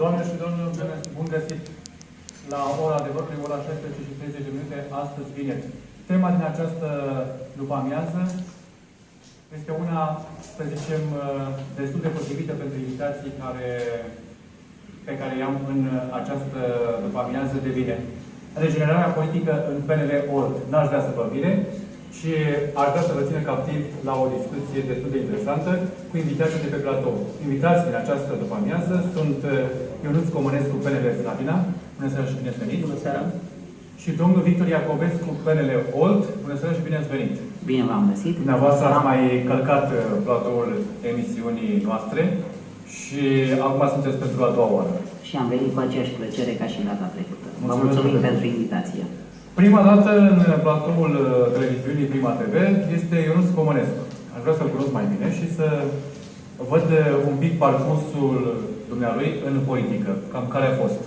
Doamne și domnilor, bun găsit la ora adevărului, ora 16:30, astăzi vineri. Tema din această după-amiază este una, să zicem, destul de potrivită pentru invitații pe care i-am în această după-amiază de vineri. Regenerarea politică în PNL Olt. N-aș vrea să vă mire și aș vrea să vă țină captiv la o discuție destul de interesantă cu invitații de pe platou. Invitații din această după-amiază sunt Ionuț Comănescu, PNL Slatina. Bună seara și bine ați venit! Bună seara! Și domnul Victor Iacobescu, PNL Olt. Bună seara și bine ați venit! Bine v-am găsit! Dumneavoastră ați mai călcat platoul emisiunii noastre și acum sunteți pentru a doua oară. Și am venit cu aceeași plăcere ca și data trecută. Vă mulțumim pentru invitație. Prima dată în platoul televiziunii Prima TV este Ionuț Comănescu. Aș vrea să-l cunosc mai bine și să văd un pic parcursul dumnealui în politică. Cam care a fost?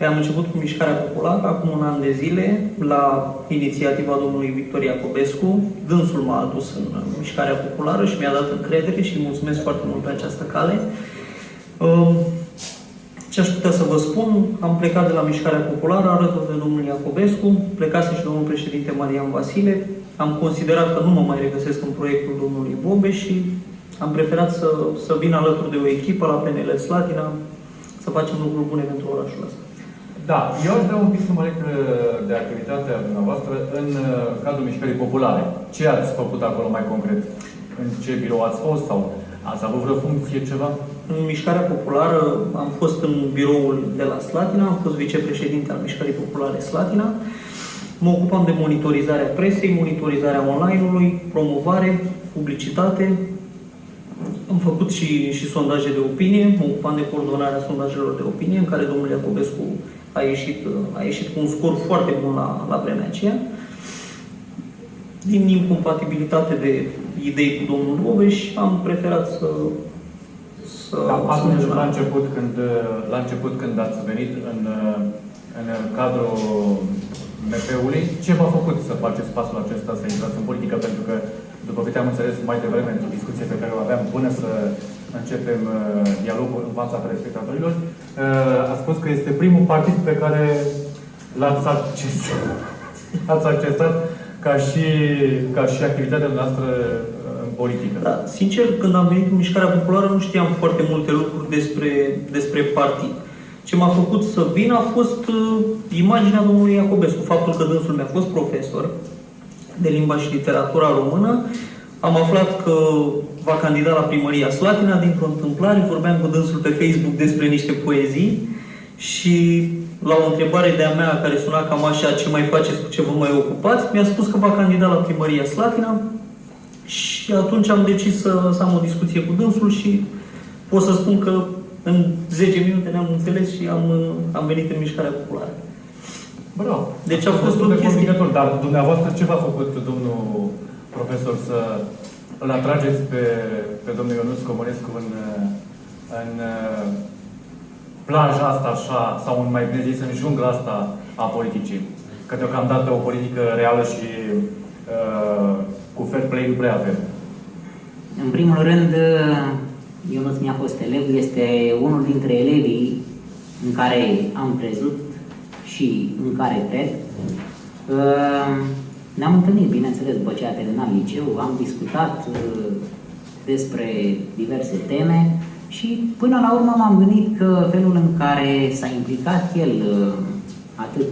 Am început cu Mișcarea Populară, acum un an de zile, la inițiativa domnului Victor Iacobescu. Dânsul m-a adus în Mișcarea Populară și mi-a dat încredere și îi mulțumesc foarte mult pe această cale. Ce aș putea să vă spun? Am plecat de la Mișcarea Populară alături de domnul Iacobescu, plecase și domnul președinte Marian Vasile. Am considerat că nu mă mai regăsesc în proiectul domnului Bobe și am preferat să vin alături de o echipă la PNL Slatina, să facem lucruri bune pentru orașul ăsta. Da, eu aș vrea un pic să mă leg de activitatea dumneavoastră în cadrul Mișcării Populare. Ce ați făcut acolo mai concret? În ce birou ați fost sau ați avut vreo funcție, ceva? În Mișcarea Populară am fost în biroul de la Slatina, am fost vicepreședinte al Mișcării Populare Slatina. Mă ocupam de monitorizarea presei, monitorizarea online-ului, promovare, publicitate. Am făcut și sondaje de opinie, mă ocupam de coordonarea sondajelor de opinie, în care domnul Iacobescu a ieșit cu un scor foarte bun la vremea aceea. Din incompatibilitate de idei cu domnul Bobeș, am preferat să atunci, la început când ați venit în cadrul MP-ului, ce v-a făcut să faceți pasul acesta, să intrați în politică? Pentru că, după câte am înțeles mai devreme, într-o discuție pe care o aveam până să începem dialogul în fața telespectatorilor, a spus că este primul partid pe care l-ați accesat ca și activitatea noastră în politică. Da, sincer, când am venit în Mișcarea Populară, nu știam foarte multe lucruri despre partid. Ce m-a făcut să vin a fost imaginea domnului Iacobescu. Faptul că dânsul mi-a fost profesor de limba și literatura română. Am aflat că va candida la primăria Slatina dintr-o întâmplare. Vorbeam cu dânsul pe Facebook despre niște poezii și la o întrebare de-a mea care suna cam așa: ce mai faceți, cu ce vă mai ocupați? Mi-a spus că va candida la primăria Slatina și atunci am decis să am o discuție cu dânsul și pot să spun că în 10 minute ne-am înțeles și am venit în Mișcarea Populară. Bravo! Deci a fost o chestie. Dar dumneavoastră ce v-a făcut, domnul profesor, să îl atrageți pe domnul Ionuț Comănescu în plaja asta așa, sau mai bine zis, în jungla asta a politicii? Că deocamdată o politică reală și cu fair play nu prea avem. În primul rând, Ionuț mi-a fost elev, este unul dintre elevii în care am crezut și în care cred. Ne-am întâlnit, bineînțeles, după ce a terminat liceu, am discutat despre diverse teme și până la urmă m-am gândit că felul în care s-a implicat el atât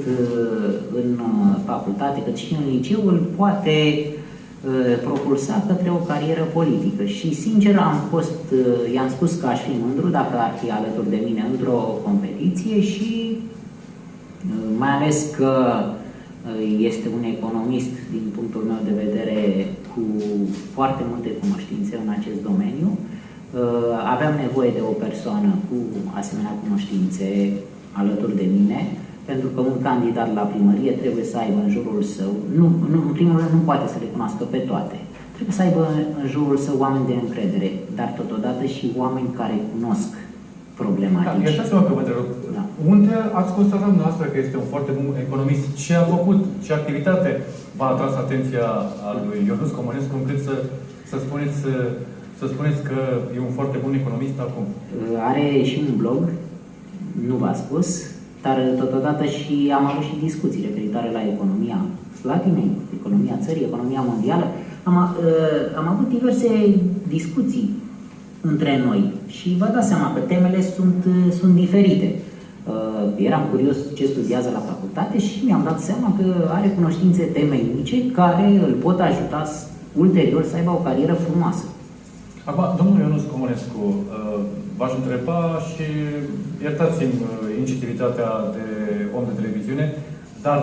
în facultate cât și în liceu îl poate propulsa către o carieră politică. Și sincer i-am spus că aș fi mândru dacă ar fi alături de mine într-o competiție și mai ales că este un economist din punctul meu de vedere cu foarte multe cunoștințe în acest domeniu. Aveam nevoie de o persoană cu asemenea cunoștințe alături de mine, pentru că un candidat la primărie trebuie să aibă în jurul său, în primul rând nu poate să le cunoască pe toate, trebuie să aibă în jurul său oameni de încredere, dar totodată și oameni care cunosc problematici. Da, iertați-mă că vă întreb. Da. Unde ați constatat dumneavoastră că este un foarte bun economist? Ce a făcut? Ce activitate v-a atras atenția a lui Ionuț Comănescu încât să spuneți să spuneți că e un foarte bun economist acum? Are și un blog, nu v-a spus, dar totodată și am avut și discuții referitoare la economia Slatinei, economia țării, economia mondială. Am avut diverse discuții între noi și vă dați seama că temele sunt diferite. Eram curios ce studiază la facultate și mi-am dat seama că are cunoștințe temeinice care îl pot ajuta ulterior să aibă o carieră frumoasă. Acum, domnul Ionuț Comănescu, v-aș întreba și iertați-mi incisivitatea de om de televiziune, dar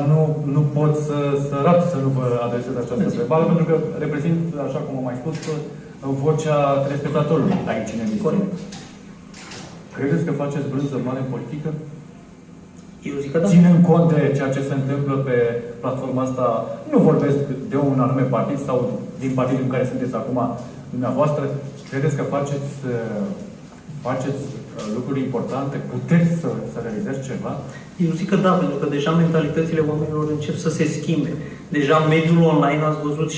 nu pot să rat să nu vă adresez această întrebare, pentru că reprezint, așa cum am mai spus, vocea telespectatorului aici în emisiune. Credeți că faceți brânză mare în politică? Eu zic că da. Ținând cont de ceea ce se întâmplă pe platforma asta, nu vorbesc de un anume partid sau din partidul în care sunteți acum dumneavoastră, credeți că faceți lucruri importante? Puteți să realizați ceva? Eu zic că da, pentru că deja mentalitățile oamenilor încep să se schimbe. Deja în mediul online, ați văzut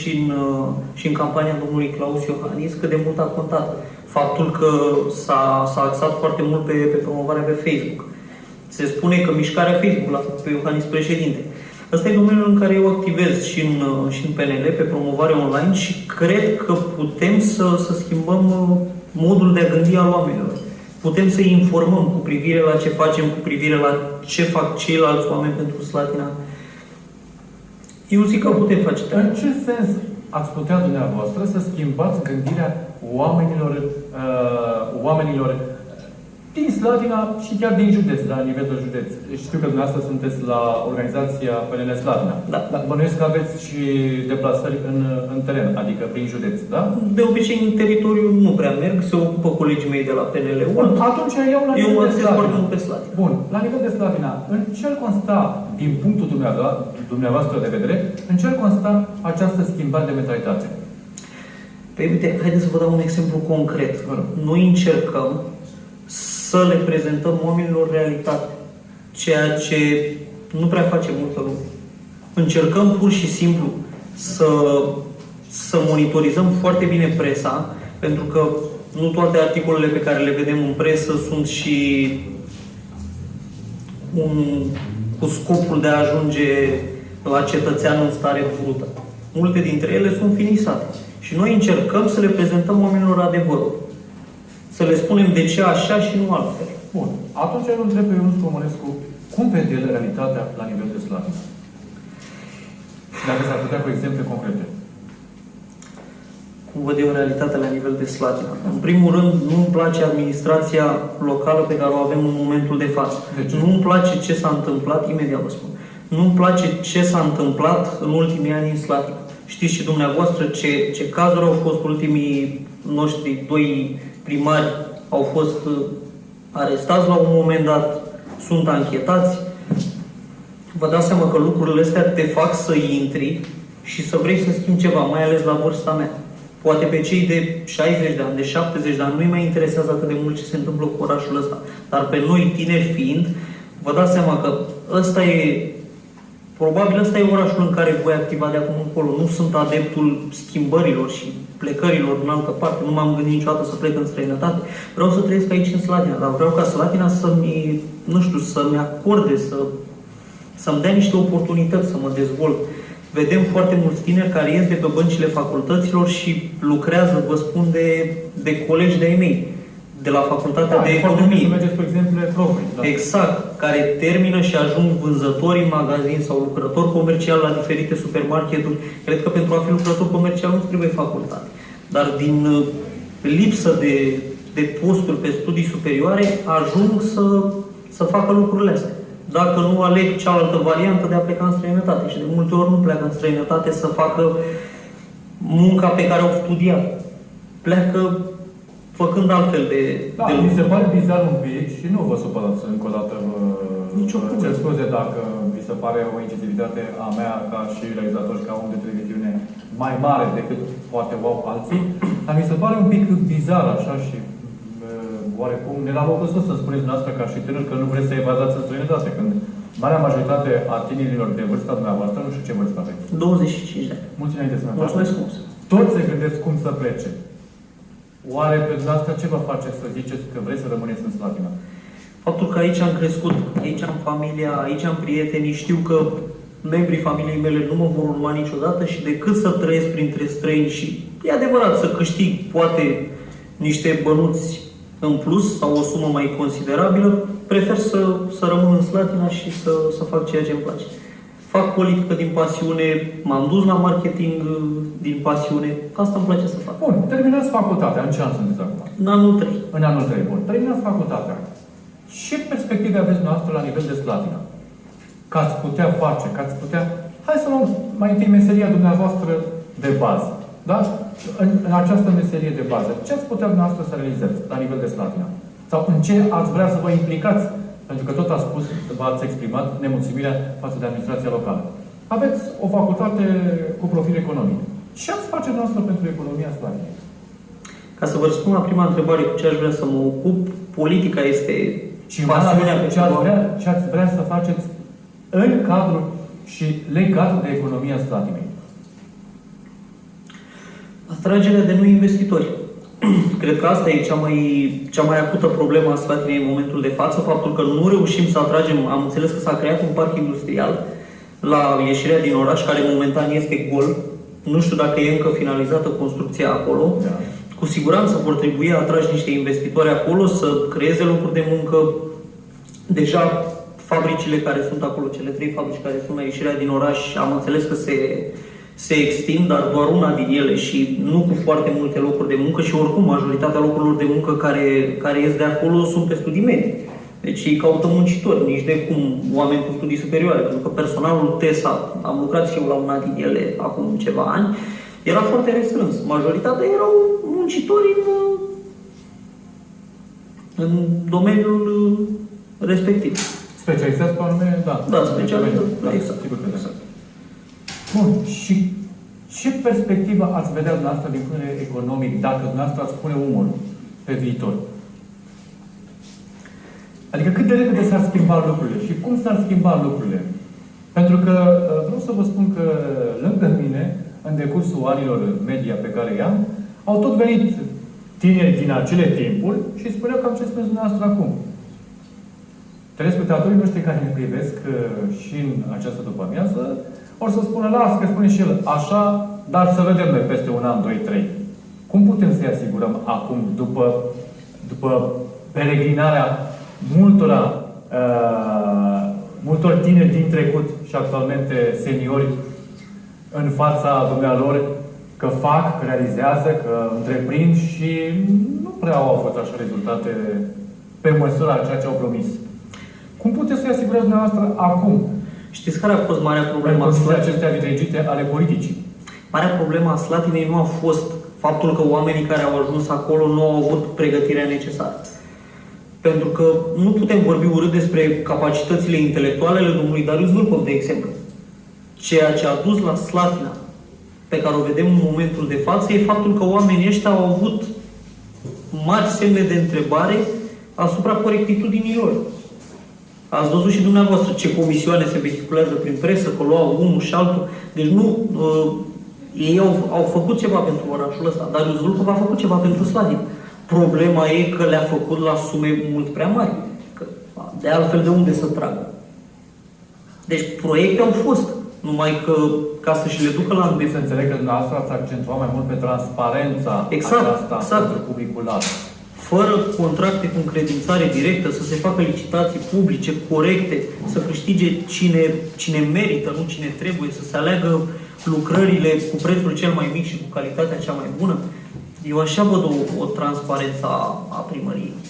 și în campania domnului Claus Iohannis, cât de mult a contat faptul că s-a axat foarte mult pe promovarea pe Facebook. Se spune că mișcarea Facebook l-a făcut pe Iohannis președinte. Ăsta e domeniul în care eu activez și în PNL, pe promovare online, și cred că putem să schimbăm modul de a gândi al oamenilor. Putem să-i informăm cu privire la ce facem, cu privire la ce fac ceilalți oameni pentru Slatina. Eu zic că putem face. În ce sens ați putea dumneavoastră să schimbați gândirea oamenilor din Slatina și chiar din județ, la nivel de județ? Știu că dumneavoastră sunteți la organizația PNL Slatina. Da. Dar bănuiesc că aveți și deplasări în teren, adică prin județ, da? De obicei, în teritoriu nu prea merg, se ocupă colegii mei de la PNL. Bun, atunci eu la nivel de Slatina. Pe Slatina. Bun, la nivel de Slatina, în ce consta, din punctul dumneavoastră de vedere, în ce consta această schimbare de mentalitate? Păi uite, haideți să vă dau un exemplu concret. Noi încercăm să le prezentăm oamenilor realitate, ceea ce nu prea face multă lume. Încercăm pur și simplu să monitorizăm foarte bine presa, pentru că nu toate articolele pe care le vedem în presă sunt și cu scopul de a ajunge la cetățean în stare brută. Multe dintre ele sunt finisate. Și noi încercăm să le prezentăm oamenilor adevărul. Să le spunem de ce așa și nu altfel. Bun. Atunci eu întreb pe Ionuț Comănescu, cum vede el realitatea la nivel de Slatina? Dacă s-ar putea cu exemple concrete. Cum văd eu realitatea la nivel de Slatina? În primul rând, nu-mi place administrația locală pe care o avem în momentul de față. Nu-mi place ce s-a întâmplat, imediat vă spun. Nu-mi place ce s-a întâmplat în ultimii ani în Slatina. Știți și dumneavoastră ce cazuri au fost ultimii noștri doi primari, au fost arestați la un moment dat, sunt anchetați. Vă dați seama că lucrurile astea te fac să intri și să vrei să schimbi ceva, mai ales la vârsta mea. Poate pe cei de 60 de ani, de 70 de ani, nu-i mai interesează atât de mult ce se întâmplă cu orașul ăsta. Dar pe noi, tineri fiind, vă dați seama că probabil ăsta e orașul în care voi activa de acum încolo. Nu sunt adeptul schimbărilor și plecărilor în altă parte. Nu m-am gândit niciodată să plec în străinătate. Vreau să trăiesc aici în Slatina, dar vreau ca Slatina să-mi acorde, să-mi dea niște oportunități să mă dezvolt. Vedem foarte mulți tineri care ies de pe băncile facultăților și lucrează, vă spun, de colegi de-ai mei, de la Facultatea de Economie. Să mergeți, cu exemplu, proprii. Da. Exact, care termină și ajung vânzători în magazin sau lucrători comerciali la diferite supermarketuri. Cred că pentru a fi lucrător comercial nu trebuie facultate. Dar din lipsă de posturi pe studii superioare, ajung să facă lucrurile astea. Dacă nu aleg cealaltă variantă de a pleca în străinătate. Și de multe ori nu pleacă în străinătate să facă munca pe care au studiat. Pleacă făcând altfel de mi se pare bizar un pic și nu vă supărați încă o dată. Cer scuze dacă vi se pare o incisivitate a mea ca și realizator și ca om de televiziune mai mare decât poate au alții, dar mi se pare un pic bizar așa și oarecum neravocăsos să spuneți dumneavoastră ca și tânăr că nu vreți să evadați în străinătate, când marea majoritate a tinerilor de vârsta dumneavoastră, nu știu ce vârstă aveți. 25 de ani. Mulți înainte să mă mulțumesc frumos. Toți se gândesc cum să plece. Oare pe dumneavoastră ce vă face să ziceți că vreți să rămâneți în Slatina? Faptul că aici am crescut, aici am familia, aici am prietenii, știu că membrii familiei mele nu mă vor urma niciodată și decât să trăiesc printre străini și e adevărat să câștig poate niște bănuți în plus sau o sumă mai considerabilă, prefer să rămân în Slatina și să fac ceea ce îmi place. Fac politică din pasiune, m-am dus la marketing din pasiune, asta îmi place să fac. Bun, terminați facultatea. În ce an sunteți acum? În anul 3. În anul 3, bun. Terminați facultatea. Ce perspective aveți noastră la nivel de Slatina? Că ați putea face, că ați putea... Hai să luăm mai întâi meseria dumneavoastră de bază. Da? În această meserie de bază, ce ați putea dumneavoastră să realizați la nivel de Slatina? Sau în ce ați vrea să vă implicați? Pentru că tot ați spus, v-ați exprimat nemulțumirea față de administrația locală. Aveți o facultate cu profil economic. Ce ați face dumneavoastră pentru economia Slatinei? Ca să vă răspund la prima întrebare cu ce aș vrea să mă ocup, politica este pasiunea pe ce ați vrea să faceți în cadrul și legat de economia Slatinei? Atragerea de noi investitori. Cred că asta e cea mai acută problemă a Slatinei în momentul de față, faptul că nu reușim să atragem. Am înțeles că s-a creat un parc industrial la ieșirea din oraș, care momentan este gol. Nu știu dacă e încă finalizată construcția acolo. Da. Cu siguranță vor trebui atrași niște investitori acolo să creeze locuri de muncă. Deja fabricile care sunt acolo, cele 3 fabrici care sunt la ieșirea din oraș, am înțeles că se extind, dar doar una din ele și nu cu foarte multe locuri de muncă și oricum majoritatea locurilor de muncă care ies de acolo sunt pe studii medii. Deci ei caută muncitori, nici de cum oameni cu studii superioare, pentru că personalul TESA, am lucrat și eu la una din ele acum ceva ani, era foarte restrâns. Majoritatea erau muncitori în domeniul respectiv. Specializați pe anume? Da. Da, specializați. Da, Exact. Sigur că da. Bun. Și ce perspectivă ați vedea dumneavoastră din punct de vedere economic dacă dumneavoastră ați pune umărul pe viitor? Adică cât de repede s-ar schimba lucrurile și cum s-ar schimba lucrurile? Pentru că vreau să vă spun că lângă mine, în decursul anilor media pe care i-am, au tot venit tineri din acele timpuri și spuneau cam ce spuneți dumneavoastră acum. Telespectatorii noștri care ne privesc și în această după-amiază or să spună, las că spune și el așa, dar să vedem noi peste un an, 2, 3. Cum putem să-i asigurăm acum, după peregrinarea multor tineri din trecut și actualmente seniori în fața dumnealor, că fac, că realizează, că întreprind și nu prea au avut așa rezultate pe măsura ceea ce au promis. Cum puteți să-i asigurați dumneavoastră acum? Știți care a fost marea problemă? În acestea vitregite ale politicii. Marea problemă a Slatinei nu a fost faptul că oamenii care au ajuns acolo nu au avut pregătirea necesară. Pentru că nu putem vorbi urât despre capacitățile intelectuale ale domnului Darius Vâlcov, de exemplu. Ceea ce a dus la Slatina, pe care o vedem în momentul de față, e faptul că oamenii ăștia au avut mari semne de întrebare asupra corectitudinii lor. Ați văzut și dumneavoastră ce comisioane se vehiculează prin presă, că luau unul și altul. Deci nu... ei au făcut ceva pentru orașul ăsta. Darius Vâlcov a făcut ceva pentru Slatina. Problema e că le-a făcut la sume mult prea mari. Că, de altfel, de unde să tragă? Deci, proiecte au fost. Numai că, ca să și le ducă la să înțeleg că dumneavoastră ați accentuat mai mult pe transparența aceasta pentru publicul larg. Fără contracte cu încredințare directă, să se facă licitații publice, corecte, să câștige cine merită, nu cine trebuie, să se aleagă lucrările cu prețul cel mai mic și cu calitatea cea mai bună. Eu așa văd o transparență a primăriei.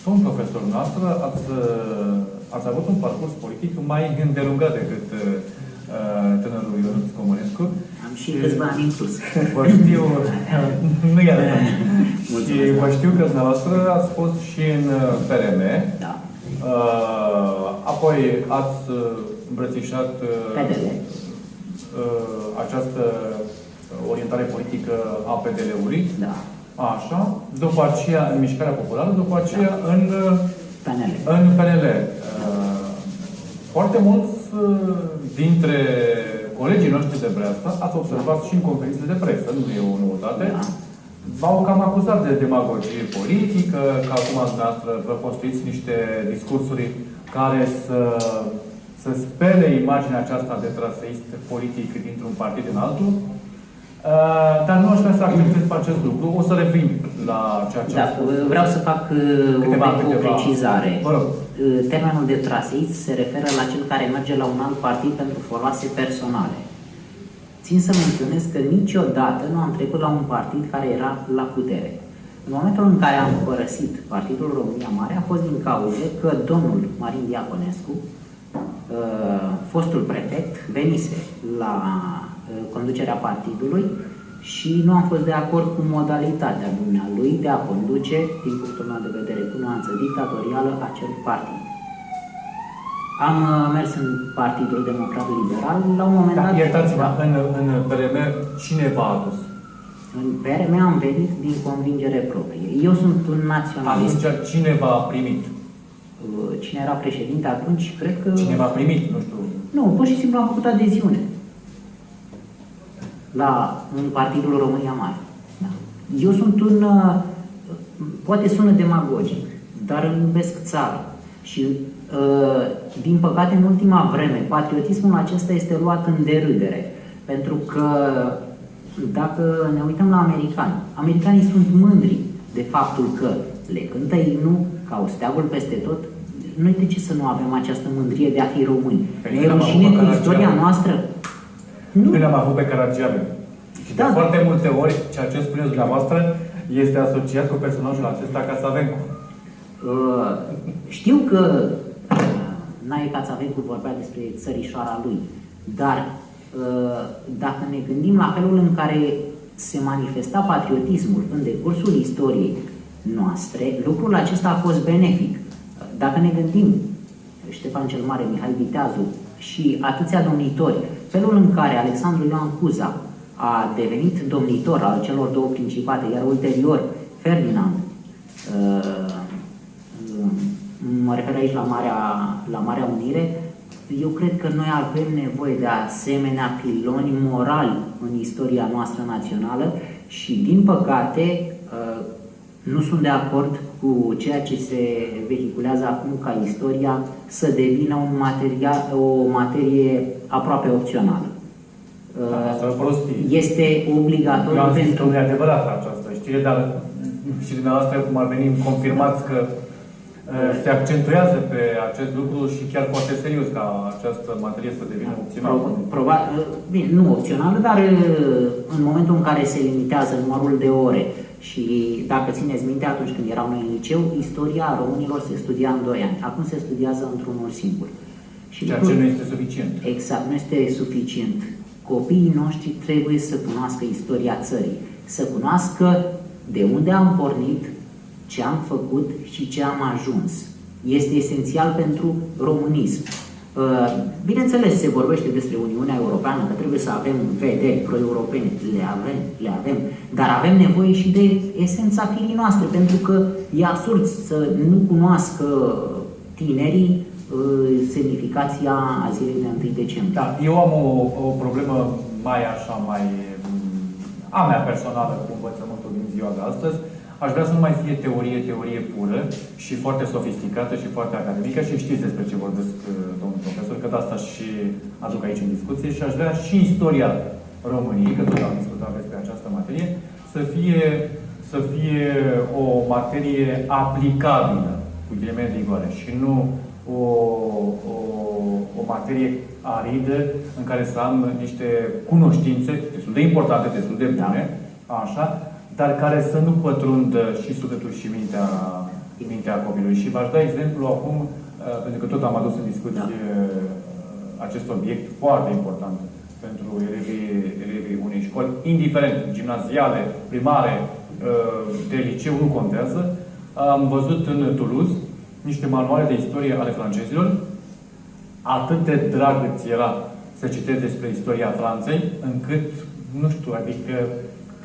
Domnul profesor, noastră ați avut un parcurs politic mai îndelungat decât tânărul Ionuț Comănescu. Am și câțiva ani în plus. Vă știu, nu e atât. Și vă știu că dumneavoastră ați fost și în PRM. Da. Apoi ați îmbrățișat această orientare politică a PDL-ului. Da. Așa. După aceea în Mișcarea Populară, după aceea în PNL. În PNL. Foarte mulți dintre colegii noștri de Breasta ați observat și în conferințele de presă, nu e o noutate, v-au cam acuzat de demagogie politică, că acum dumneavoastră vă construiți niște discursuri care să spele imaginea aceasta de traseist politic dintr-un partid în altul. Dar nu aș vrea să acceptez pe acest lucru. O să revin la ceea ce am spus. Vreau să fac o precizare. Vă rog. Termenul de traseist se referă la cel care merge la un alt partid pentru foloase personale. Țin să menționez că niciodată nu am trecut la un partid care era la putere. În momentul în care am părăsit Partidul România Mare a fost din cauze că domnul Marin Diaconescu, fostul prefect, venise la conducerea partidului și nu am fost de acord cu modalitatea dumnealui de a conduce, din punctul meu de vedere, cu nuanță dictatorială, acel partid. Am mers în Partidul Democrat Liberal, la un moment dat... Iertați-mă, în PRM cine v-a adus? În PRM am venit din convingere proprie. Eu sunt un naționalist. Atunci cine v-a primit? Cine era președinte atunci, cred că... Cine v-a primit, nu știu. Nu, pur și simplu am făcut adeziune în Partidul România Mare. Da. Eu sunt un... poate sună demagogic, dar îmi iubesc țara. Și, din păcate, în ultima vreme, patriotismul acesta este luat în derâdere. Pentru că, dacă ne uităm la americani, americanii sunt mândri de faptul că le cântă imnul ca o steagul peste tot. Noi de ce să nu avem această mândrie de a fi români? Ne e rușine cu istoria noastră? Nu. Când am avut pe Caragiale. Și de foarte multe ori, ceea ce spuneți dumneavoastră este asociat cu personajul acesta Cațavencu. Știu că Nae Cațavencu vorbea despre țărișoara lui, dar dacă ne gândim la felul în care se manifesta patriotismul în decursul istoriei noastre, lucrul acesta a fost benefic. Dacă ne gândim, Ștefan cel Mare, Mihai Viteazu și atâția domnitori, felul în care Alexandru Ioan Cuza a devenit domnitor al celor două principate, iar ulterior Ferdinand, mă refer aici la Marea Unire, eu cred că noi avem nevoie de asemenea piloni morali în istoria noastră națională și, din păcate, nu sunt de acord cu ceea ce se vehiculează acum ca istoria să devină o materie aproape opțională. Este obligatoriu. Eu am zis că nu e adevărat această știre, dar și dumneavoastră, cum ar veni, confirmați că se accentuează pe acest lucru și chiar foarte serios ca această materie să devină opțională. Bine, nu opțională, dar în momentul în care se limitează numărul de ore și dacă țineți minte, atunci când erau noi în liceu, istoria românilor se studia în 2 ani. Acum se studiază într-unul singur. Și ceea ce nu este suficient. Exact, nu este suficient. Copiii noștri trebuie să cunoască istoria țării, să cunoască de unde am pornit, ce am făcut și ce am ajuns. Este esențial pentru românism. Bineînțeles, se vorbește despre Uniunea Europeană, că trebuie să avem vederi pro-europene. Le avem, dar avem nevoie și de esența firii noastre, pentru că e absurd să nu cunoască tinerii semnificația a zilei de 1 decembrie. Da, eu am o problemă mai a mea personală cu învățământul din ziua de astăzi. Aș vrea să nu mai fie teorie pură și foarte sofisticată și foarte academică și știți despre ce vorbesc, domnul profesor, că de asta și aduc aici în discuție și aș vrea și istoria României, că tot am discutat despre această materie, să fie o materie aplicabilă, cu ghilimele de rigoare, și nu o materie aridă în care să am niște cunoștințe destul de importante, destul de bune, așa, dar care să nu pătrundă și sufletul și mintea copilului. Și v-aș da exemplu acum, pentru că tot am adus în discuție acest obiect foarte important pentru elevii unei școli, indiferent, gimnaziale, primare, de liceu, nu contează. Am văzut în Toulouse niște manuale de istorie ale francezilor. Atât de drag îți era să citești despre istoria Franței, încât, nu știu, adică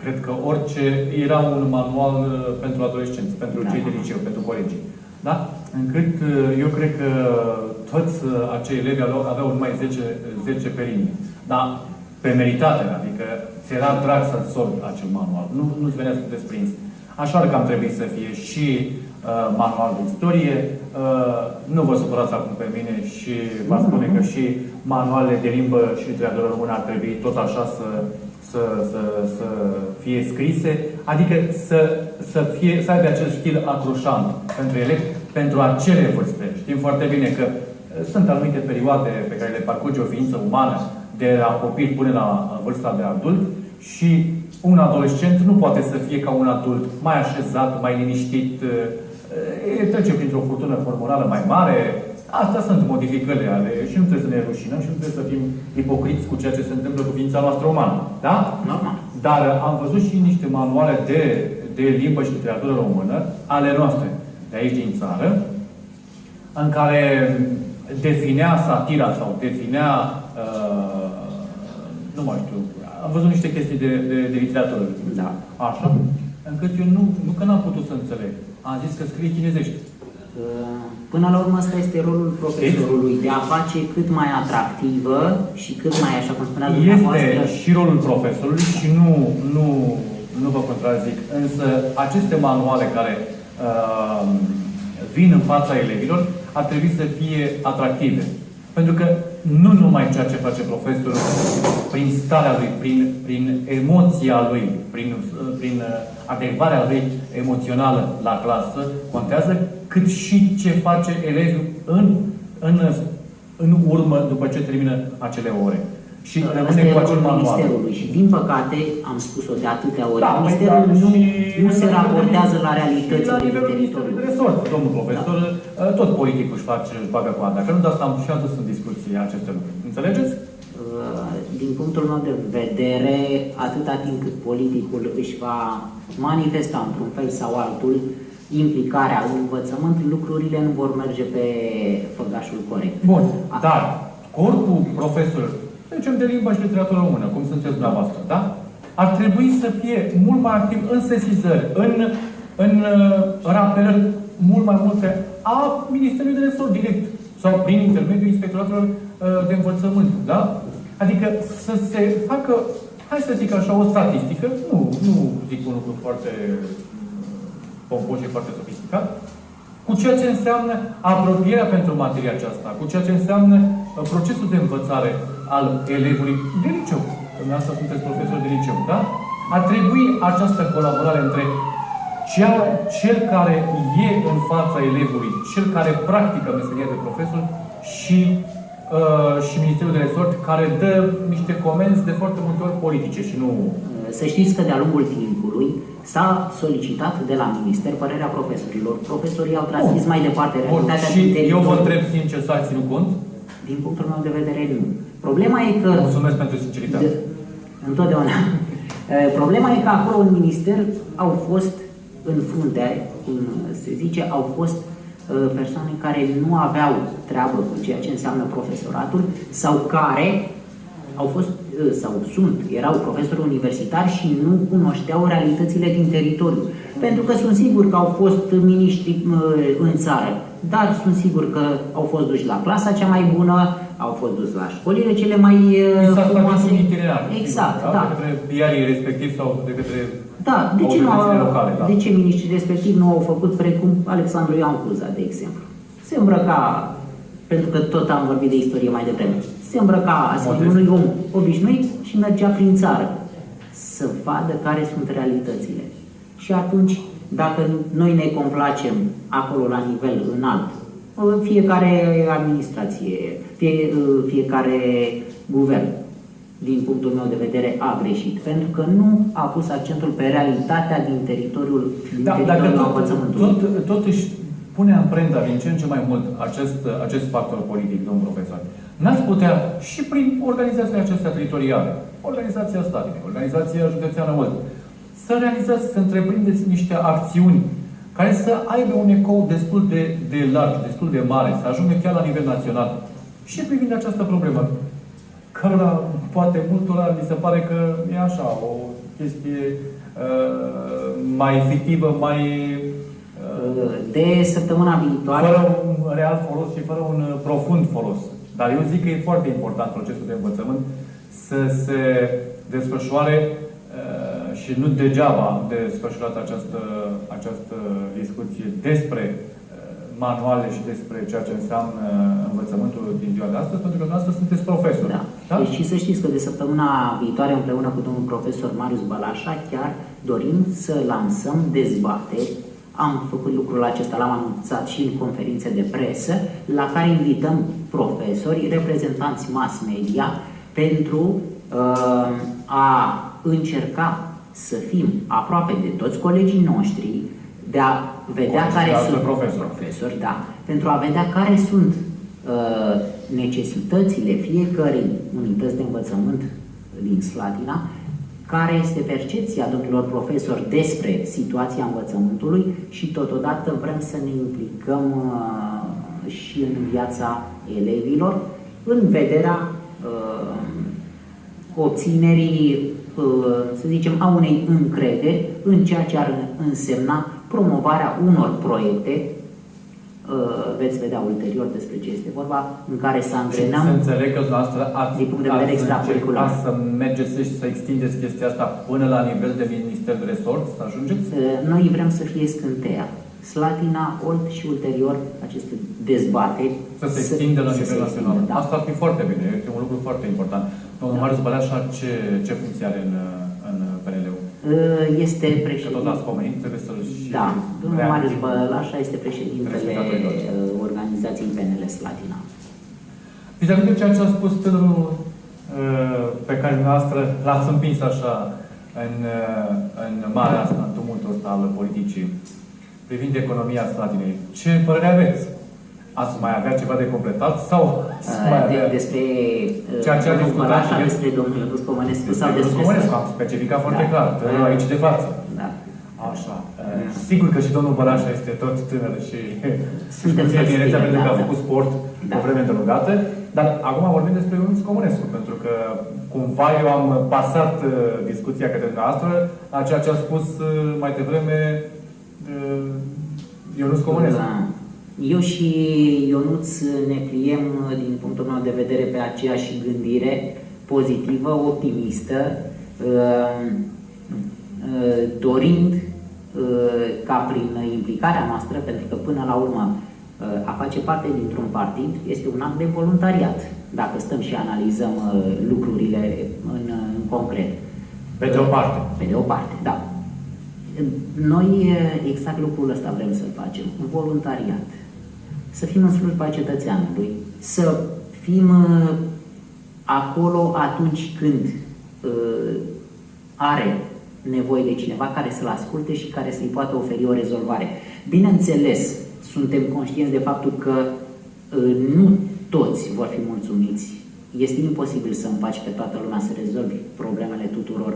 cred că orice era un manual pentru adolescenți, pentru cei de liceu, pentru colegii. Da? Încât eu cred că toți acei elevi aveau numai 10 pe linie. Dar, pe meritate, adică ți era drag să-ți solvi acel manual, nu-ți venea să desprinzi. Așa că am trebuit să fie și manual de istorie, nu vă supărați acum pe mine și vă spune că și manualele de limbă și literatură română ar trebui tot așa să fie scrise, adică să aibă acel stil acroșant pentru ele, pentru acele vârste. Știm foarte bine că sunt anumite perioade pe care le parcurge o ființă umană, de la copil până la vârsta de adult, și un adolescent nu poate să fie ca un adult mai așezat, mai liniștit, trece printr-o furtună hormonală mai mare. Astea sunt modificările ale și nu trebuie să ne rușinăm și nu trebuie să fim ipocriți cu ceea ce se întâmplă cu ființa noastră umană. Da? Normal. Dar am văzut și niște manuale de limbă și literatură română ale noastre, de aici din țară, în care definea satira sau definea, nu mai știu, am văzut niște chestii de literatură. Da. Așa. Încât eu nu că n-am putut să înțeleg. Am zis că scrie chinezești. Până la urmă, asta este rolul profesorului, de a face cât mai atractivă și cât mai, așa cum spuneați dumneavoastră... Este și rolul profesorului și nu vă contrazic. Însă aceste manuale care vin în fața elevilor ar trebui să fie atractive. Pentru că nu numai ceea ce face profesorul prin starea lui, prin emoția lui, prin adecvarea lui emoțională la clasă contează, cât și ce face elevul în urmă după ce termină acele ore. Și rămâne cu acel manual. Și din păcate, am spus-o de atâtea ori, Ministerul nu se raportează la realitățile din teritoriu. Resort, domnul profesor, tot politicul își bagă coada. Că nu de asta am și adus în discuție aceste lucruri. Înțelegeți? Din punctul meu de vedere, atâta timp cât politicul își va manifesta într-un fel sau altul implicarea în învățământ, lucrurile nu vor merge pe făgașul corect. Bun, dar corpul profesorilor, zicem de limba și literatură română, cum sunteți dumneavoastră, da? Ar trebui să fie mult mai activ în sesizări, în rapelări mult mai multe a Ministerului de Resort direct sau prin intermediul inspectoratelor de învățământ, da? Adică să se facă, hai să zic așa, o statistică, nu zic un lucru foarte pompos și foarte sofisticat, cu ceea ce înseamnă apropierea pentru materia aceasta, cu ceea ce înseamnă procesul de învățare al elevului de liceu. Dumneavoastră sunteți profesor de liceu, da? Ar trebui această colaborare între cel care e în fața elevului, cel care practică meseria de profesor și Ministerul de Resort, care dă niște comenzi de foarte multe ori politice și nu... Să știți că de-a lungul timpului s-a solicitat de la Minister părerea profesorilor. Profesorii au transmis mai departe realitatea din teritoriu. Eu vă întreb sincer, s-a ținut cont? Din punctul meu de vedere, nu. Problema e că... Mulțumesc pentru sinceritate. Întotdeauna. Problema e că acolo în minister au fost în frunte, cum se zice, au fost persoane care nu aveau treabă cu ceea ce înseamnă profesoratul sau care au fost sau erau profesori universitari și nu cunoșteau realitățile din teritoriu. Pentru că sunt sigur că au fost miniștri în țară, dar sunt sigur că au fost duși la clasa cea mai bună, au fost duși la școlile cele mai frumoase. Exact, da. De către diarii respectiv sau de către locale. Da. De ce miniștrii respectiv nu au făcut precum Alexandru Ioan Cuza, de exemplu? Se îmbrăca, pentru că tot am vorbit de istorie mai devreme, se îmbrăca asemenea unui om obișnuit și mergea prin țară să vadă care sunt realitățile. Și atunci, dacă noi ne complacem acolo la nivel înalt, fiecare administrație, fiecare guvern, din punctul meu de vedere, a greșit. Pentru că nu a pus accentul pe realitatea din teritoriul învățământului. Totuși pune amprenta din ce în ce mai mult acest factor politic, domn profesor. N-ați putea și prin organizațiile acestea teritoriale, organizația statică, organizația județeană Olt, să realizați, să întreprindeți niște acțiuni care să aibă un ecou destul de larg, destul de mare, să ajungă chiar la nivel național. Și privind această problemă, cărora poate multora li se pare că e așa, o chestie mai fictivă, mai... de săptămâna viitoare... Fără un real folos și fără un profund folos. Dar eu zic că e foarte important procesul de învățământ să se desfășoare și nu degeaba desfășurat această discuție despre manuale și despre ceea ce înseamnă învățământul din ziua de astăzi, pentru că dumneavoastră sunteți profesor. Da. Da? Deci și să știți că de săptămâna viitoare, împreună cu domnul profesor Marius Balașa, chiar dorim să lansăm dezbateri. Am făcut lucrul acesta, l-am anunțat și în conferințe de presă, la care invităm profesori, reprezentanți mass media, pentru a încerca să fim aproape de toți colegii noștri, de a vedea care sunt profesori, da, pentru a vedea care sunt necesitățile fiecărei unități de învățământ din Slatina, care este percepția domnilor profesori despre situația învățământului și totodată vrem să ne implicăm și în viața elevilor în vederea obținerii, să zicem, a unei încrederi în ceea ce ar însemna promovarea unor proiecte, veți vedea ulterior despre ce este vorba, în care să angrenăm. Să înțeleg că dumneavoastră din punct de vedere extracurricular să mergeți și să extindeți chestia asta până la nivel de minister de resort, să ajungeți? Noi vrem să fie scânteia. Slatina, Olt și ulterior aceste dezbateri să se extindă la nivel național. Da. Asta ar fi foarte bine, este un lucru foarte important. Domnul Marius Balașa, ce funcție are în PNL-ul? Este președinte. Că tot ați pomenit, trebuie să-l și... Da, domnul Marius Balașa este președintele organizației PNL Slatina. Vis-a-vis de ceea ce a spus tânărul pe care dumneavoastră l-ați împins așa în marea asta, în tumultul ăsta al politicii, privind economia Slatinei, ce părere aveți? Ați mai avea ceva de completat sau despre ceea ce a discutat și despre domnul Ionuț Comănescu sau despre Comănescu, am specificat foarte clar, aici de față. Da. Așa. Sigur că și domnul Bălașa este tot tânăr și discuția tinerețea pentru că a făcut sport o vreme îndelungată, dar acum vorbim despre Ionuț Comănescu, pentru că cumva eu am pasat discuția către dumneavoastră la ceea ce a spus mai devreme Ionuț Comănescu. Da. Eu și Ionuț ne pliem din punctul meu de vedere pe aceeași gândire pozitivă, optimistă, dorind ca prin implicarea noastră, pentru că până la urmă a face parte dintr-un partid este un act de voluntariat, dacă stăm și analizăm lucrurile în concret. Pe de o parte. Pe de o parte, da. Noi exact lucrul ăsta vrem să-l facem, un voluntariat. Să fim în slujba cetățeanului, să fim acolo atunci când are nevoie de cineva care să-l asculte și care să-i poată oferi o rezolvare. Bineînțeles, suntem conștienți de faptul că nu toți vor fi mulțumiți. Este imposibil să împaci pe toată lumea, să rezolvi problemele tuturor,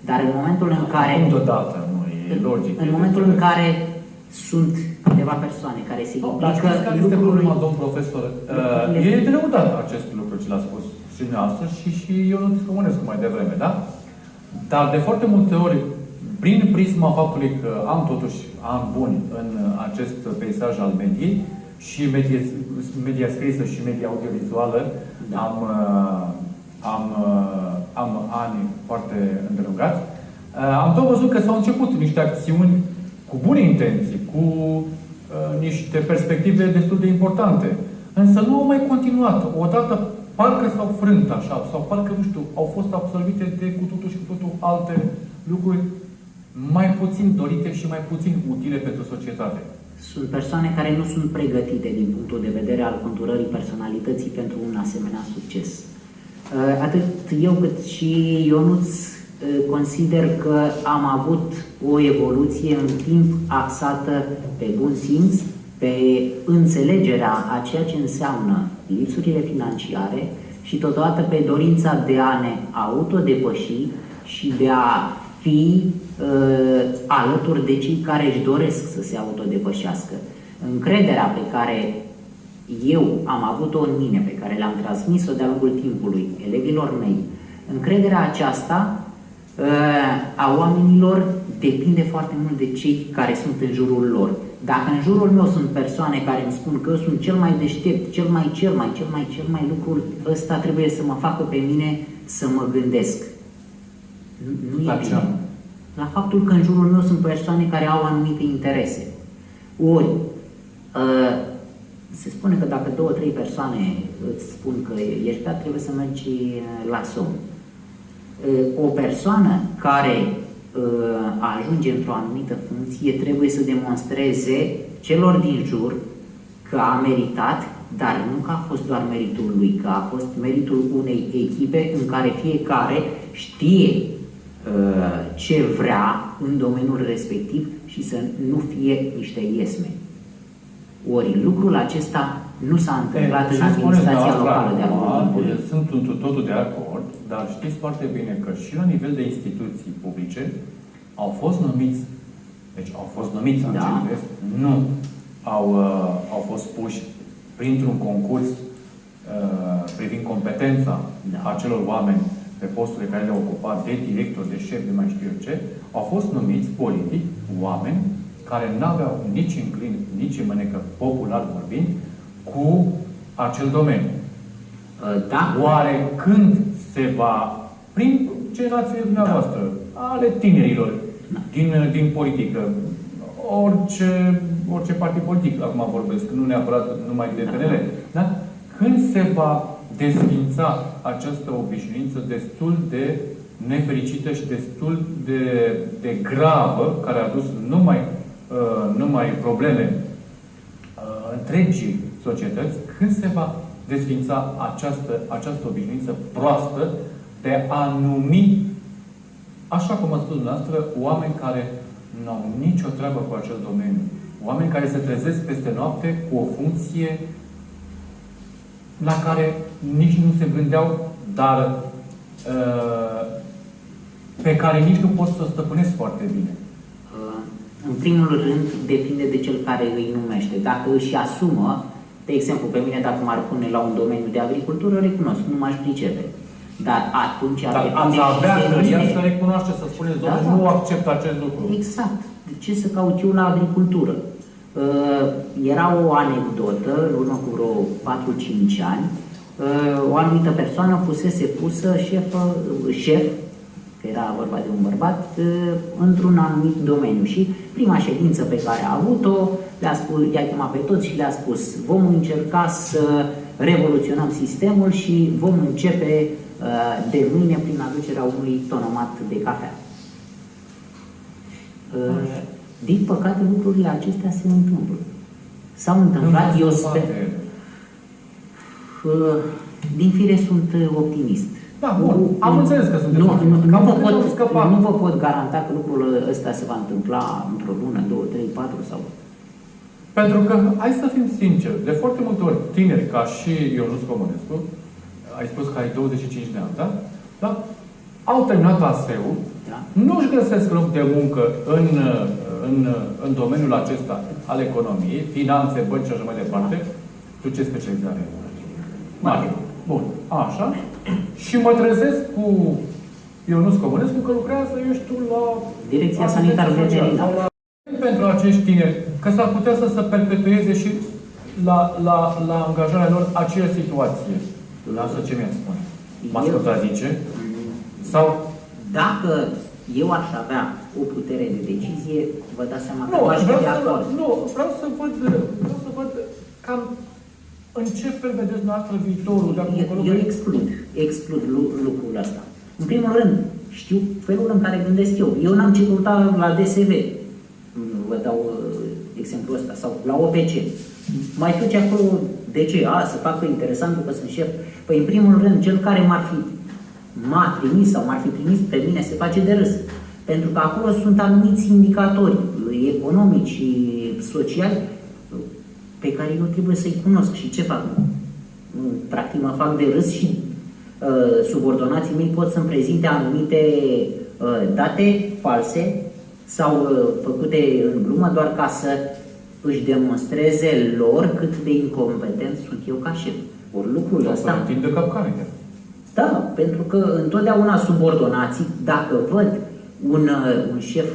dar în momentul în care... Deodată, nu e logic. În momentul în care sunt câteva persoane care se implică care este problema, domn profesor? E de lăudat acest lucru ce l-a spus și dumneavoastră și Ionuț Comănescu mai devreme, da? Dar de foarte multe ori, prin prisma faptului că am totuși ani buni în acest peisaj al mediei și media scrisă și media audiovizuală, da. Am ani foarte îndelungați, am tot văzut că s-au început niște acțiuni cu bune intenții, cu niște perspective destul de importante. Însă nu au mai continuat. Odată parcă s-au frânt așa, sau parcă, nu știu, au fost absolvite de cu totul și cu totul alte lucruri mai puțin dorite și mai puțin utile pentru societate. Sunt persoane care nu sunt pregătite din punctul de vedere al conturării personalității pentru un asemenea succes. Atât eu cât și Ionuț consider că am avut o evoluție în timp axată pe bun simț, pe înțelegerea a ceea ce înseamnă lipsurile financiare și totodată pe dorința de a ne autodepăși și de a fi alături de cei care își doresc să se autodepășească. Încrederea pe care eu am avut-o în mine, pe care le-am transmis-o de-a lungul timpului elevilor mei, încrederea aceasta a oamenilor depinde foarte mult de cei care sunt în jurul lor. Dacă în jurul meu sunt persoane care îmi spun că sunt cel mai deștept, cel mai lucrul ăsta trebuie să mă facă pe mine să mă gândesc. Nu La e ce? bine. La faptul că în jurul meu sunt persoane care au anumite interese. Ori, se spune că dacă 2-3 persoane îți spun că ești beat, trebuie să mergi la somn. O persoană care ajunge într-o anumită funcție trebuie să demonstreze celor din jur că a meritat, dar nu că a fost doar meritul lui, că a fost meritul unei echipe în care fiecare știe ce vrea în domeniul respectiv și să nu fie niște iesme. Ori lucrul acesta nu s-a întâmplat în administrația locală de acolo. Sunt totul de acord, dar știți foarte bine că și la nivel de instituții publice au fost numiți, deci au fost numiți, nu au fost puși printr-un concurs privind competența acelor oameni pe posturile care le-au ocupat, de director, de șef, de mai știu eu ce, au fost numiți politic oameni care n-aveau nici înclin, nici mânecă, popular vorbind, cu acel domeniu. Da. Oare când se va, prin generațiile dumneavoastră, ale tinerilor din politică, orice partid politic, acum vorbesc, nu neapărat numai de PNL, da? Când se va desfința această obișnuință destul de nefericită și destul de gravă, care a adus numai probleme întregii societăți, când se va desfința această obișnuință proastă de a numi, așa cum a spus dumneavoastră, oameni care nu au nicio treabă cu acel domeniu. Oameni care se trezesc peste noapte cu o funcție la care nici nu se gândeau, dar pe care nici nu pot să o stăpânesc foarte bine. În primul rând, depinde de cel care îi numește. Dacă își asumă, de exemplu, pe mine dacă m-ar pune la un domeniu de agricultură, recunosc, nu m-aș pricepe. Dar atunci dar ați avea tăria să recunoaște, să spuneți, domnule, nu accept acest lucru. Exact. De ce să caut eu la agricultură? Era o anecdotă, în urmă cu vreo 4-5 ani, o anumită persoană fusese pusă șef, că era vorba de un bărbat, într-un anumit domeniu și prima ședință pe care a avut-o, i-a chemat pe toți și le-a spus: vom încerca să revoluționăm sistemul și vom începe de mâine prin aducerea unui tonomat de cafea. Din păcate, lucrurile acestea se întâmplă. S-au întâmplat, eu sper. Din fire sunt optimist. Da, bun. Am înțeles că sunteți nu vă pot garanta că lucrul ăsta se va întâmpla într-o lună, 2, 3, 4 sau... Pentru că, hai să fim sinceri, de foarte multe ori tineri, ca și Ionuț Comănescu, ai spus că ai 25 de ani, da? Da? Au terminat ASEU, da. Nu-și găsesc loc de muncă în domeniul acesta al economiei, finanțe, bănci și așa mai departe. Tu ce specializare ai? Mare. Bun. Așa. Și mă trezesc cu Ionuț Comănescu că lucrează, eu știu, la Direcția Sanitară Veterinară. Pentru acești tineri, că s-ar putea să se perpetueze și la angajarea lor aceeași situație. Lasă ce mi-ați spune. M-ați contrazice? Sau... Dacă eu aș avea o putere de decizie, vă dați seama că aș fi de acord. Nu, vreau să văd cam în ce fel vedeți noastră viitorul. Eu exclud lucrul ăsta. În primul rând, știu felul în care gândesc eu. Eu n-am ce căuta la DSV. Vă dau exemplul ăsta. Sau la OPC. Mai duce acolo, de ce? Să facă interesant că sunt șef. Păi, în primul rând, cel care m-a trimis sau m-ar fi trimis pe mine se face de râs. Pentru că acolo sunt anumiți indicatori economici și sociali pe care eu trebuie să-i cunosc. Și ce fac? Practic mă fac de râs și subordonații mei pot să-mi prezinte anumite date false sau făcute în glumă doar ca să își demonstreze lor cât de incompetent sunt eu ca șef. Ori lucrul ăsta... Tinde capcane. Da, pentru că întotdeauna subordonații, dacă văd un șef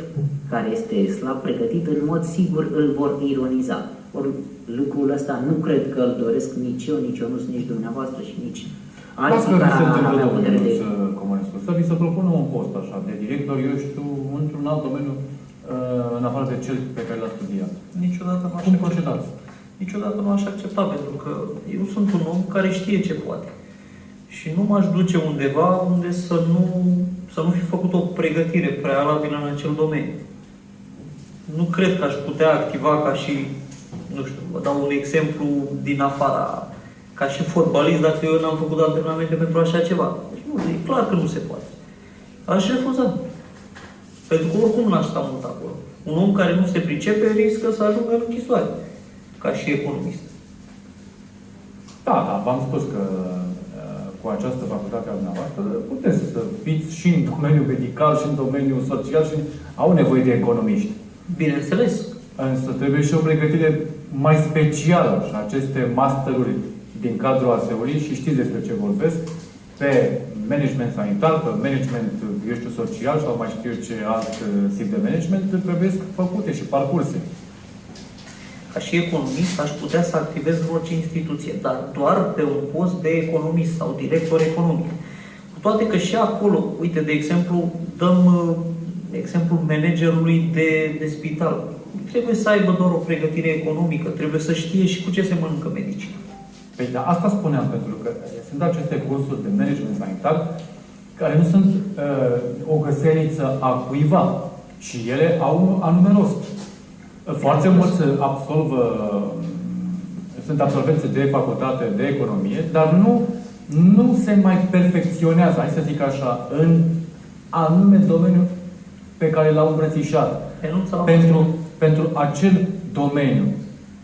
care este slab pregătit, în mod sigur îl vor ironiza. Ori lucrul ăsta nu cred că îl doresc nici eu, nici Ionuț, nici dumneavoastră și nici alții Dacă care se ar întâmplă, avea putere domnul de... Comunescu, să vi se propună un post așa, de director, eu știu, într-un alt domeniu, în afară de cel pe care l-a studiat. Niciodată nu aș Cum accepta. procedați? Niciodată nu aș accepta, pentru că eu sunt un om care știe ce poate. Și nu m-aș duce undeva unde să nu fi făcut o pregătire prealabilă în acel domeniu. Nu cred că aș putea activa ca și, nu știu, vă dau un exemplu din afara, ca și fotbalist, dacă eu n-am făcut antrenamente pentru așa ceva. Deci nu, e clar că nu se poate. Aș refuza. Pentru că oricum n-aș sta mult acolo. Un om care nu se pricepe riscă să ajungă în închisoare, ca și economist. Da, v-am spus că cu această facultate a dumneavoastră puteți să fiți și în domeniul medical, și în domeniul social, și au nevoie de economiști. Bineînțeles. Însă trebuie și o pregătire mai specială și aceste masteruri din cadrul ASEUR-ului, și știți despre ce vorbesc, pe management sanitar, pe management, eu știu, social sau mai știu ce alt tip de management trebuie făcute și parcurse. Ca și economist aș putea să activez în orice instituție, dar doar pe un post de economist sau director economic. Cu toate că și acolo, uite, de exemplu, dăm exemplul managerului de spital. Trebuie să aibă doar o pregătire economică, trebuie să știe și cu ce se mănâncă medicina. Păi, da, asta spuneam, pentru că sunt aceste cursuri de management sanitar care nu sunt o găseniță a cuiva, și ele au un anume rost. Foarte mulți sunt absolvenți de facultate de economie, dar nu se mai perfecționează, hai să zic așa, în anume domeniu pe care l-au îmbrățișat. Pentru acel domeniu.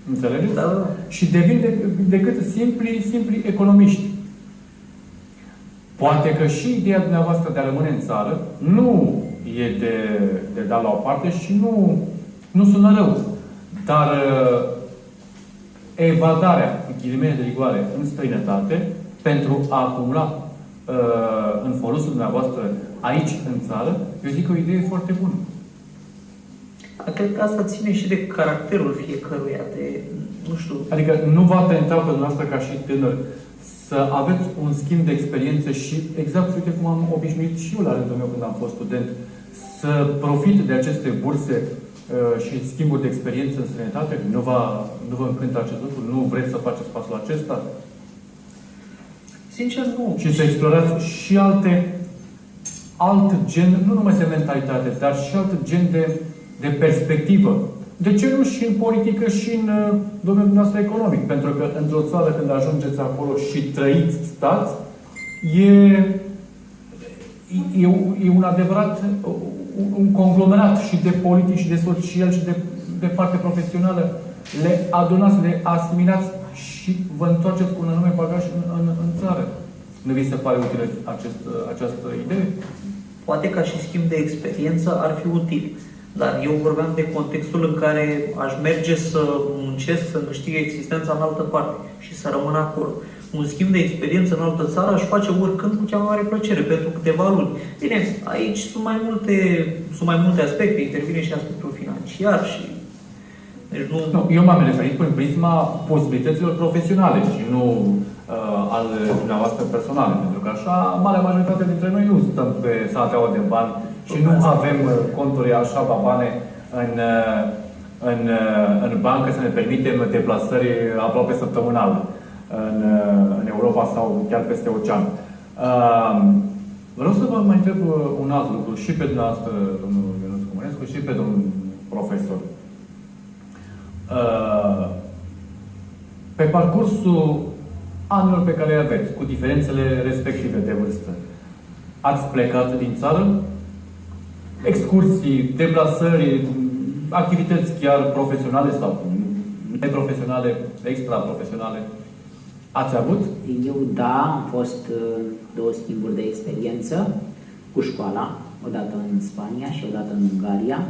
Înțelegeți? Da. Și devin decât simpli economiști. Poate că și ideea dumneavoastră de a rămâne în țară nu e de dat la o parte și nu sună rău. Dar evadarea, cu ghilimele de rigoare, în străinătate, pentru a acumula în folosul dumneavoastră aici, în țară, eu zic că o idee foarte bună. Cred că asta ține și de caracterul fiecăruia, nu știu. Adică nu v-a tentat pe dumneavoastră ca și tânăr să aveți un schimb de experiențe și exact, uite cum am obișnuit și eu la rândul meu când am fost student, să profit de aceste burse și schimburi de experiență în străinătate? Nu vă încântă acest lucru? Nu vreți să faceți pasul acesta? Sincer, nu. Și să explorați și alt gen, nu numai de mentalitate, dar și alt gen de perspectivă. De ce nu și în politică și în domeniul nostru economic? Pentru că într-o țară, când ajungeți acolo și trăiți, stați, e un adevărat un conglomerat și de politic, și de social, și de parte profesională. Le adunați, le asimilați și vă întoarceți cu un anume bagaj în țară. Nu vi se pare utilă această idee? Poate ca și schimb de experiență ar fi util. Dar eu vorbeam de contextul în care aș merge să muncesc, să câștig existența în altă parte și să rămân acolo. Un schimb de experiență în altă țară aș face oricând cu cea mai mare plăcere, pentru câteva luni. Bine, aici sunt mai multe aspecte, intervine și aspectul financiar și... Deci nu, eu m-am referit prin prisma posibilităților profesionale și nu al dumneavoastră personale, pentru că așa, marea majoritate dintre noi nu stăm pe sateaua de bani și nu avem conturi așa babane în bancă să ne permitem deplasări aproape săptămânale în Europa sau chiar peste ocean. Vreau să vă mai întreb un alt lucru și pe dumneavoastră, domnul Ionuț Comunescu, și pe domnul profesor. Pe parcursul anilor pe care le aveți, cu diferențele respective de vârstă, ați plecat din țară? Excursii, deplasări, activități chiar profesionale sau neprofesionale, extraprofesionale, ați avut? Eu, da, am fost 2 schimburi de experiență cu școala, odată în Spania și odată în Ungaria,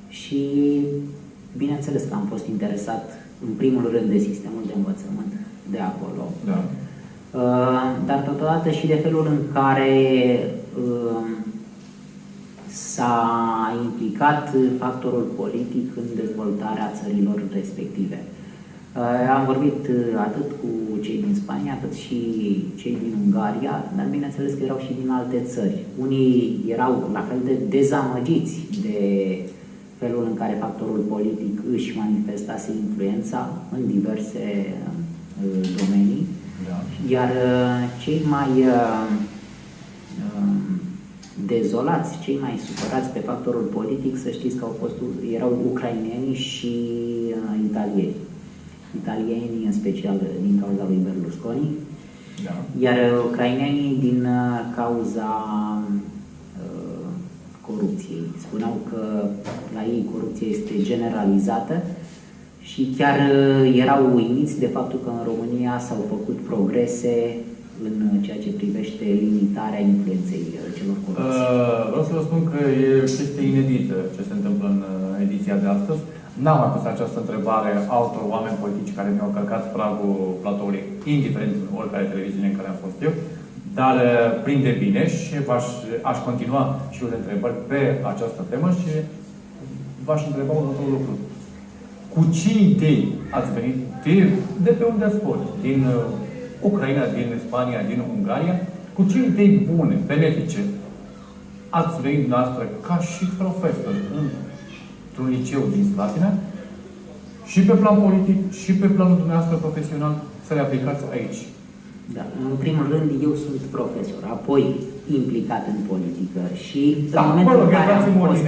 și bineînțeles că am fost interesat în primul rând de sistemul de învățământ de acolo, da. Dar totodată și de felul în care s-a implicat factorul politic în dezvoltarea țărilor respective. Am vorbit atât cu cei din Spania, cât și cei din Ungaria, dar bineînțeles că erau și din alte țări. Unii erau la fel de dezamăgiți de felul în care factorul politic își manifestase influența în diverse domenii, iar cei mai dezolați, cei mai supărați pe factorul politic, să știți că erau ucrainenii și italieni. Italienii în special din cauza lui Berlusconi, iar ucrainenii din cauza corupției. Spuneau că la ei corupția este generalizată și chiar erau uimiți de faptul că în România s-au făcut progrese în ceea ce privește limitarea influenței celor corupți. Vreau să vă spun că e o chestie inedită ce se întâmplă în ediția de astăzi. N-am mai pus această întrebare altor oameni politici care mi-au călcat pragul platoului, indiferent în oricare televiziune în care am fost eu, dar prinde bine și aș continua și eu de întrebări pe această temă și v-aș întreba următorul lucru. Cu ce idei ați venit de pe unde ați fost? Din Ucraina, din Spania, din Ungaria? Cu ce idei bune, benefice ați venit noastră ca și profesor într-un liceu din Slatina și pe plan politic și pe planul dumneavoastră profesional să le aplicați aici? Da, în primul rând, eu sunt profesor, apoi implicat în politică și da, în momentul în care am fost...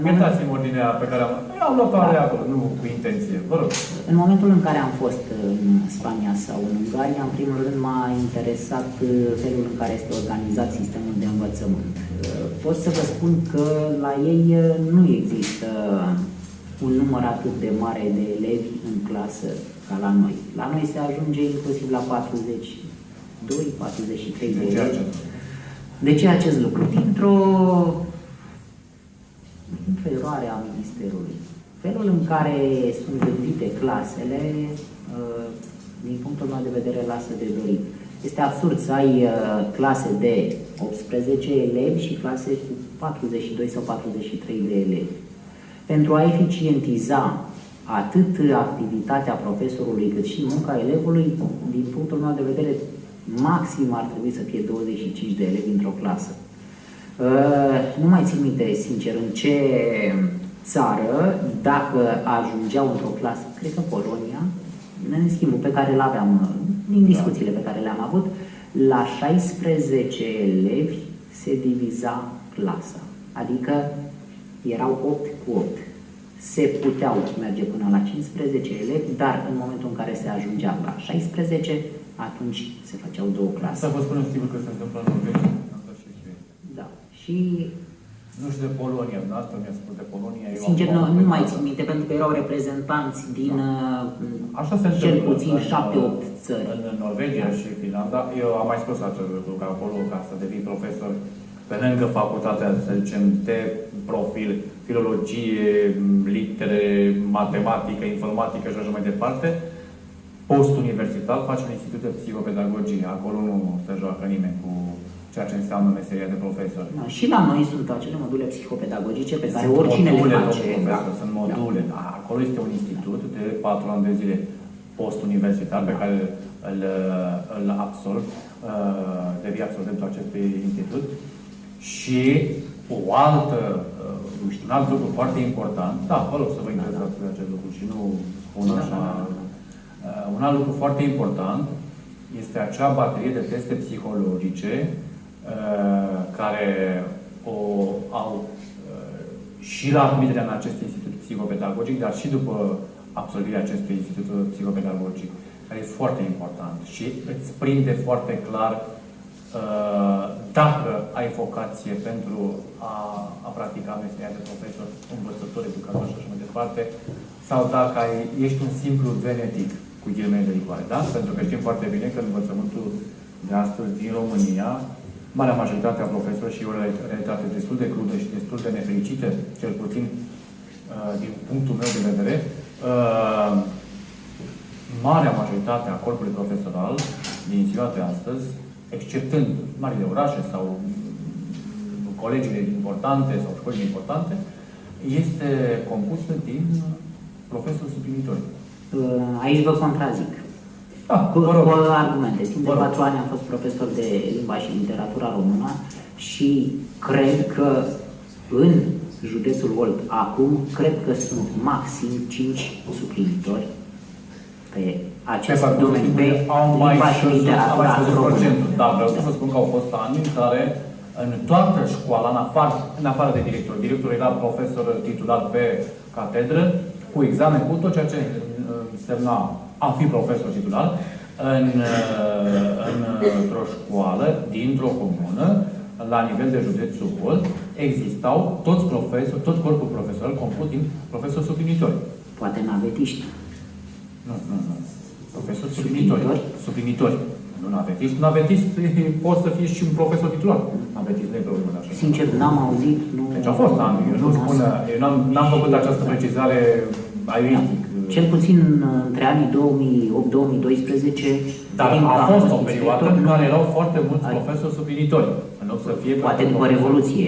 Iertați-mi ordinea pe care am luat-o acolo, nu cu intenție, vă rog. În momentul în care am fost în Spania sau în Ungaria, în primul rând m-a interesat felul în care este organizat sistemul de învățământ. Pot să vă spun că la ei nu există un număr atât de mare de elevi în clasă ca la noi. La noi se ajunge inclusiv la 42-43 de elevi. De ce acest lucru? Dintr-o eroare a Ministerului. Felul în care sunt gândite clasele, din punctul meu de vedere, lasă de dorit. Este absurd să ai clase de 18 elevi și clase cu 42 sau 43 de elevi. Pentru a eficientiza atât activitatea profesorului cât și munca elevului, din punctul meu de vedere, maxim ar trebui să fie 25 de elevi într-o clasă. Nu mai țin minte, sincer, în ce țară, dacă ajungeau într-o clasă, cred că Polonia, în schimbul pe care îl aveam, din discuțiile pe care le-am avut, la 16 elevi se diviza clasa. Adică erau 8 cu 8. Se puteau merge până la 15 elevi, dar în momentul în care se ajungea la 16, atunci se făceau două clase. Să vă spun sigur că se întâmplă în Norvegia. Da. Și... Nu știu de Polonia, dumneavoastră mi-a spus de Polonia. Sincer, nu mai țin minte, pentru că erau reprezentanți din așa se cel puțin 7-8 țări. În Norvegia și Finlanda, eu am mai spus acest lucru, că acolo, ca să devii profesor, pe lângă facultatea, să zicem, de profil, filologie, litere, matematică, informatică și așa mai departe, post-universitar faci un institut de psihopedagogie. Acolo nu se joacă nimeni cu ceea ce înseamnă meseria de profesor. Da, și la noi sunt acele module psihopedagogice pe care oricine le face. Sunt module. Da. Acolo este un institut de 4 ani de zile post-universitar pe care îl absolv, devii absolventul acestui institut. Și un alt lucru foarte important, da, vă rog să vă interesați de acest lucru și nu spun așa. Un alt lucru foarte important este acea baterie de teste psihologice care o au și la admiterea în acest institut psihopedagogic, dar și după absolvirea acestui institut psihopedagogic, care e foarte important și îți prinde foarte clar dacă ai vocație pentru a practica meseria de profesor, învățător, educator și așa mai departe, sau dacă ești un simplu venetic, cu ghilimele de rigoare, da? Pentru că știm foarte bine că în învățământul de astăzi din România, marea majoritate a profesorilor și o realitate destul de crudă și destul de nefericită, cel puțin din punctul meu de vedere, marea majoritate a corpului profesoral din ziua de astăzi, exceptând marile orașe sau colegiile importante sau școlile importante, este compusă din profesori suplinitori. Aici vă contrazic. Da, Cu vă rog. argumente. Timp de 4 ani am fost profesor de limba și literatura română și cred că în județul Olt acum, cred că sunt maxim 5 suplinitori pe acest domeniu, pe limba și literatura română. Dar vreau să vă spun că au fost ani în care în toată școala, în afară de director, directorul era profesor titular pe catedră, cu examen, cu tot ceea ce însemna a fi profesor titular, într-o școală, dintr-o comună, la nivel de județul Olt, existau toți profesori, tot corpul profesoral compus din profesori suplinitori. Poate navetiști. Nu. Profesori suplinitori. Nu navetist. Navetist poate să fie și un profesor titular. Navetist nu e problemă așa. Sincer, n-am auzit, nu... Deci a fost ani. Eu nu spun, eu n-am făcut această precizare aiuristic. Cel puțin între anii 2008-2012... Dar a fost o perioadă în care erau foarte mulți profesori suplinitori. În loc să fie... Poate după Revoluție.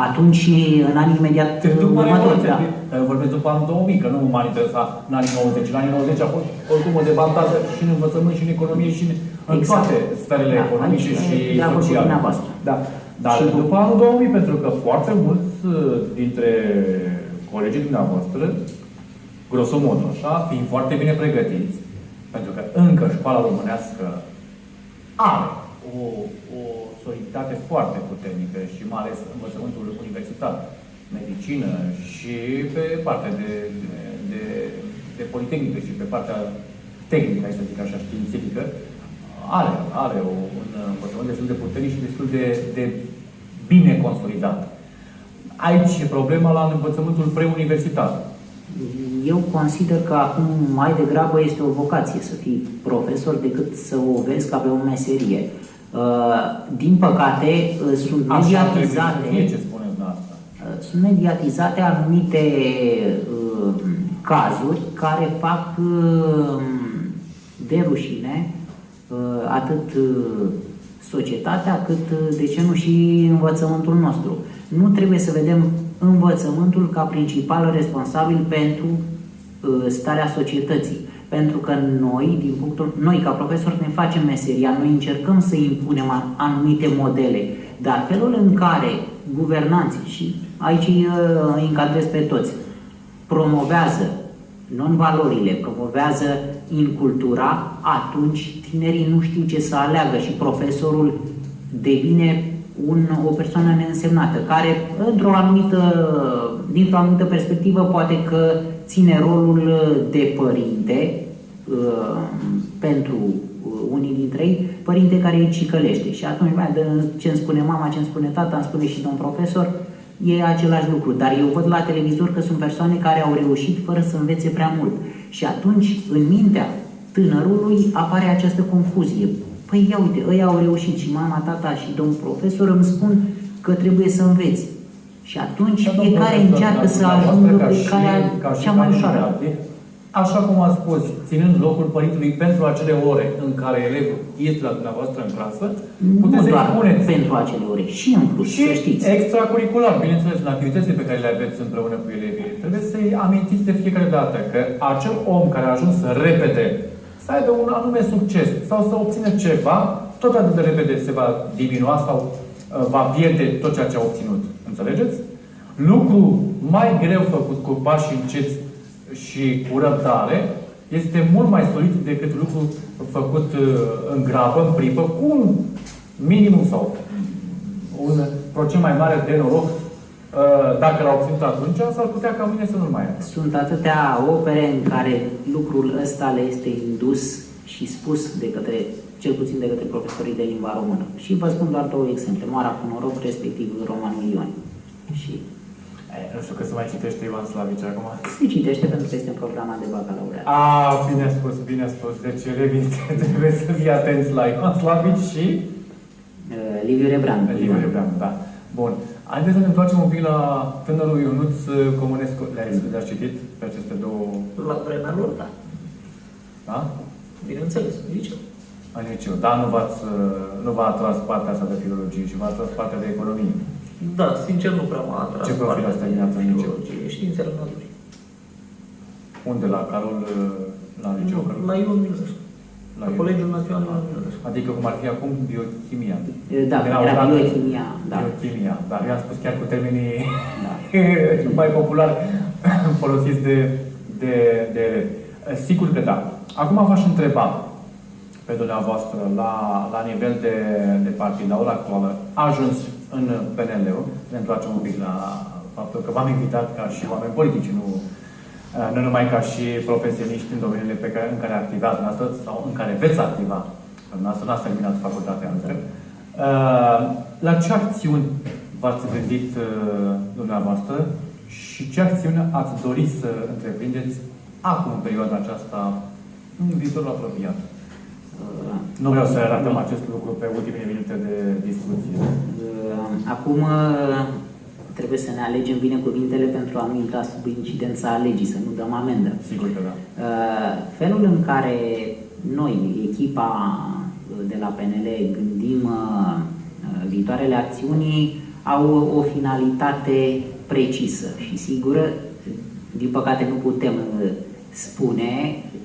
Atunci, în anii imediat următori, da. Eu vorbesc după anul 2000, că nu m-ar interesa în anii 90. În anii 90 a fost oricum o debandadă și în învățământ, și în economie, și în toate sferele economice și sociale. Da. Dar și după anul 2000, pentru că foarte mulți dintre colegii dumneavoastră, grosomodo așa, fiind foarte bine pregătiți, pentru că încă școala românească are o soliditate foarte puternică și mai ales învățământul universitar, medicină și pe partea de politehnică și pe partea tehnică, hai să zic așa, științifică, are un învățământ destul de puternic și destul de bine consolidat. Aici e problema la învățământul preuniversitar. Eu consider că acum mai degrabă este o vocație să fii profesor decât să o vezi ca pe o meserie. Din păcate, sunt mediatizate anumite cazuri care fac de rușine atât societatea, cât, de ce nu, și învățământul nostru. Nu trebuie să vedem învățământul ca principal responsabil pentru starea societății. Pentru că noi ca profesori ne facem meseria, noi încercăm să impunem anumite modele, dar felul în care guvernanții, și aici îi încadrez pe toți, promovează non-valorile, promovează incultura, atunci tinerii nu știu ce să aleagă și profesorul devine o persoană neînsemnată, care dintr-o anumită perspectivă poate că ține rolul de părinte pentru unii dintre ei, părinte care îi cicălește. Și atunci, ce îmi spune mama, ce îmi spune tata, îmi spune și domn profesor, e același lucru. Dar eu văd la televizor că sunt persoane care au reușit fără să învețe prea mult. Și atunci, în mintea tânărului, apare această confuzie. Păi ia uite, ăia au reușit și mama, tata și domn profesor îmi spun că trebuie să înveți. Și atunci fiecare încearcă să ajungă pe calea cea mai ușoară. Așa cum am spus, ținând locul părintului pentru acele ore în care elevul este la dumneavoastră în clasă, puteți să spuneți pentru acele ore, și în plus, și să știți. extracurricular, bineînțeles, în activitățile pe care le aveți împreună cu elevii. Trebuie să-i amintiți de fiecare dată că acel om care a ajuns repede să aibă un anume succes sau să obțină ceva, tot atât de repede se va diminua sau va pierde tot ceea ce a obținut. Înțelegeți? Lucru mai greu făcut cu pași înceți și cu răbdare este mult mai solid decât lucru făcut în grabă, în pripă, cu un minimum sau un procent mai mare de noroc. Dacă l-a obținut atunci, s-ar putea ca mâine să nu mai aibă. Sunt atâtea opere în care lucrul ăsta le este indus și spus cel puțin de către profesorii de limba română. Și vă spun doar 2 exemple. Moara cu noroc, respectiv Romanul Ion. Și nu știu că se mai citește Ioan Slavici acum. se citește pentru că este în programa de bacalaureat. Bine spus, bine spus. Deci elevii trebuie să fie atenți la Ioan Slavici și Liviu Rebran. Liviu Rebran, da. Bun. Haideți să ne întoarcem un pic la tânărul Ionuț Comănescu. Le-ați citit pe aceste două? La vremea lor, da. Da? Bineînțeles, în liceu. În liceu. Dar nu v-a atras partea asta de filologie și v-a atras partea de economie. Da, sincer nu prea m-a atras. Ce profil asta din în liceu? Științele naturii. Unde? La Carol, la liceu? La Ion Milescu. La Colegiul Național Ion Milescu. Adică cum ar fi acum biochimia. Da, era biochimia. Da. Biochimia, dar eu am spus chiar cu termenii Da. mai popular folosiți de elevi. Sigur că da. Acum v-aș întreba pe dumneavoastră, la nivel de partid, la ora actuală, a ajuns în PNL-ul, să ne întoarcem un pic la faptul că v-am invitat ca și oameni politici, nu numai ca și profesioniști în domeniile în care activați dumneavoastră sau în care veți activa. Dumneavoastră n-ați terminat facultatea, înțeleg. La ce acțiuni v-ați gândit dumneavoastră și ce acțiuni ați dori să întreprindeți acum, în perioada aceasta, în viitorul apropiat? Nu vreau să ratăm acest lucru pe ultimele minute de discuție. Acum trebuie să ne alegem bine cuvintele pentru a nu intra sub incidența legii, să nu dăm amendă. Sigur că da. Felul în care noi, echipa de la PNL, gândim viitoarele acțiuni au o finalitate precisă și sigură. Din păcate nu putem spune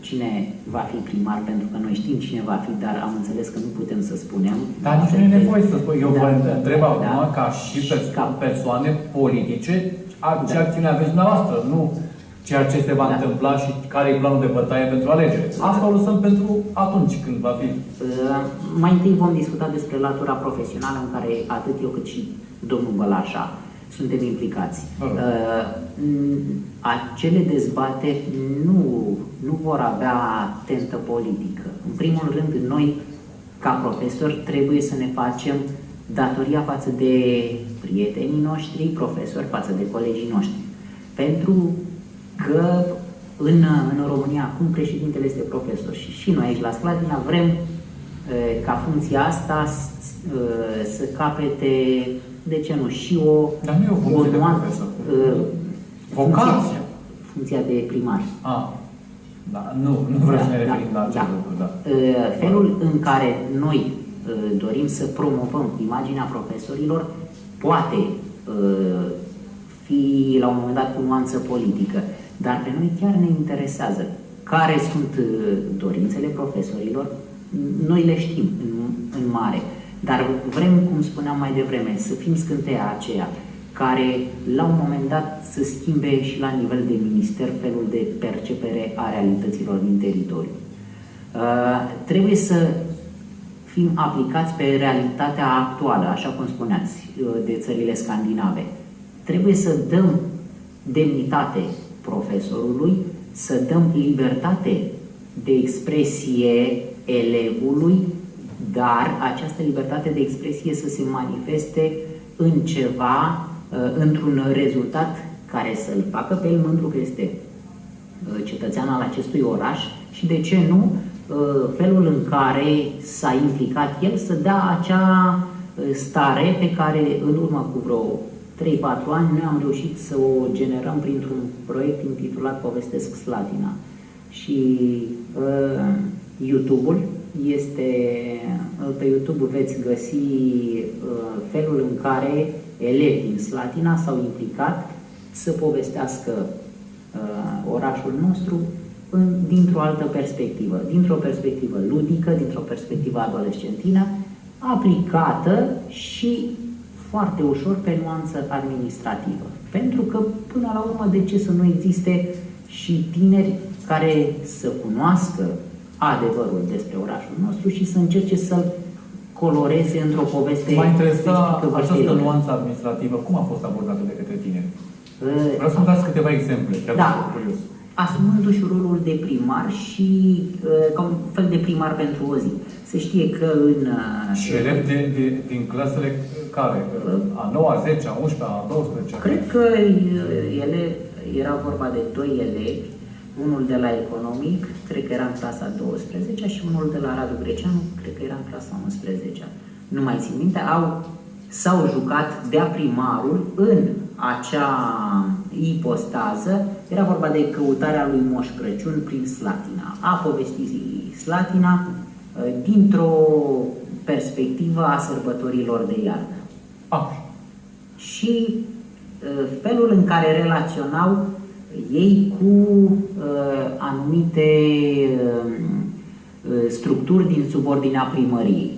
cine va fi primar, pentru că noi știm cine va fi, dar am înțeles că nu putem să spunem. Dar nici nu e nevoie să spun. Eu vă întreb acum, ca și persoane politice, ce acțiune aveți dumneavoastră, nu ceea ce se va întâmpla și care e planul de bătaie pentru alegere. Asta o lăsăm pentru atunci când va fi. Mai întâi vom discuta despre latura profesională în care atât eu cât și domnul Bălașa suntem implicați. Acele dezbateri nu vor avea tentă politică. În primul rând, noi, ca profesori, trebuie să ne facem datoria față de prietenii noștri, profesori, față de colegii noștri. Pentru că în România, acum președintele este profesor și noi aici la Slatina vrem ca funcția asta să capete, de ce nu, și Dar nu e o funcție de profesor. Vocația. Funcția de primar. Da, nu vreau să ne referim la acest lucru, da. Felul în care noi dorim să promovăm imaginea profesorilor poate fi la un moment dat cu nuanță politică, dar pe noi chiar ne interesează care sunt dorințele profesorilor. Noi le știm în mare, dar vrem, cum spuneam mai devreme, să fim scânteia aceea care la un moment dat să schimbe și la nivel de minister felul de percepere a realităților din teritoriu. Trebuie să fim aplicați pe realitatea actuală, așa cum spuneați, de țările scandinave. Trebuie să dăm demnitate profesorului, să dăm libertate de expresie elevului, dar această libertate de expresie să se manifeste în ceva, într-un rezultat care să-l facă pe el mândru că este cetățean al acestui oraș și, de ce nu, felul în care s-a implicat el să dea acea stare pe care în urmă cu vreo 3-4 ani noi am reușit să o generăm printr-un proiect intitulat Povestesc Slatina. Și YouTube-ul este, pe YouTube veți găsi felul în care elevi din Slatina s-au implicat să povestească orașul nostru dintr-o altă perspectivă, dintr-o perspectivă ludică, dintr-o perspectivă adolescentină, aplicată și foarte ușor pe nuanță administrativă. Pentru că, până la urmă, de ce să nu existe și tineri care să cunoască adevărul despre orașul nostru și să încerce să-l coloreze într-o poveste. M-a interesat această nuanță administrativă. Cum a fost abordată de către tineri? Vreau să-mi dați câteva exemple, chiar sunt curios. Asumându-și rolul de primar și ca un fel de primar pentru o zi. Se știe că în... Și elevi din clasele care? A 9, a 10, a 11, a 12? Cred că ele, era vorba de 2 elevi, unul de la economic, cred că era în clasa 12 și unul de la Radu Greceanu, cred că era în clasa 11. Nu mai țin minte, s-au jucat de-a primarul în acea ipostază. Era vorba de căutarea lui Moș Crăciun prin Slatina. A povestit Slatina dintr-o perspectivă a sărbătorilor de iarnă. Și felul în care relaționau ei cu anumite structuri din subordinea primăriei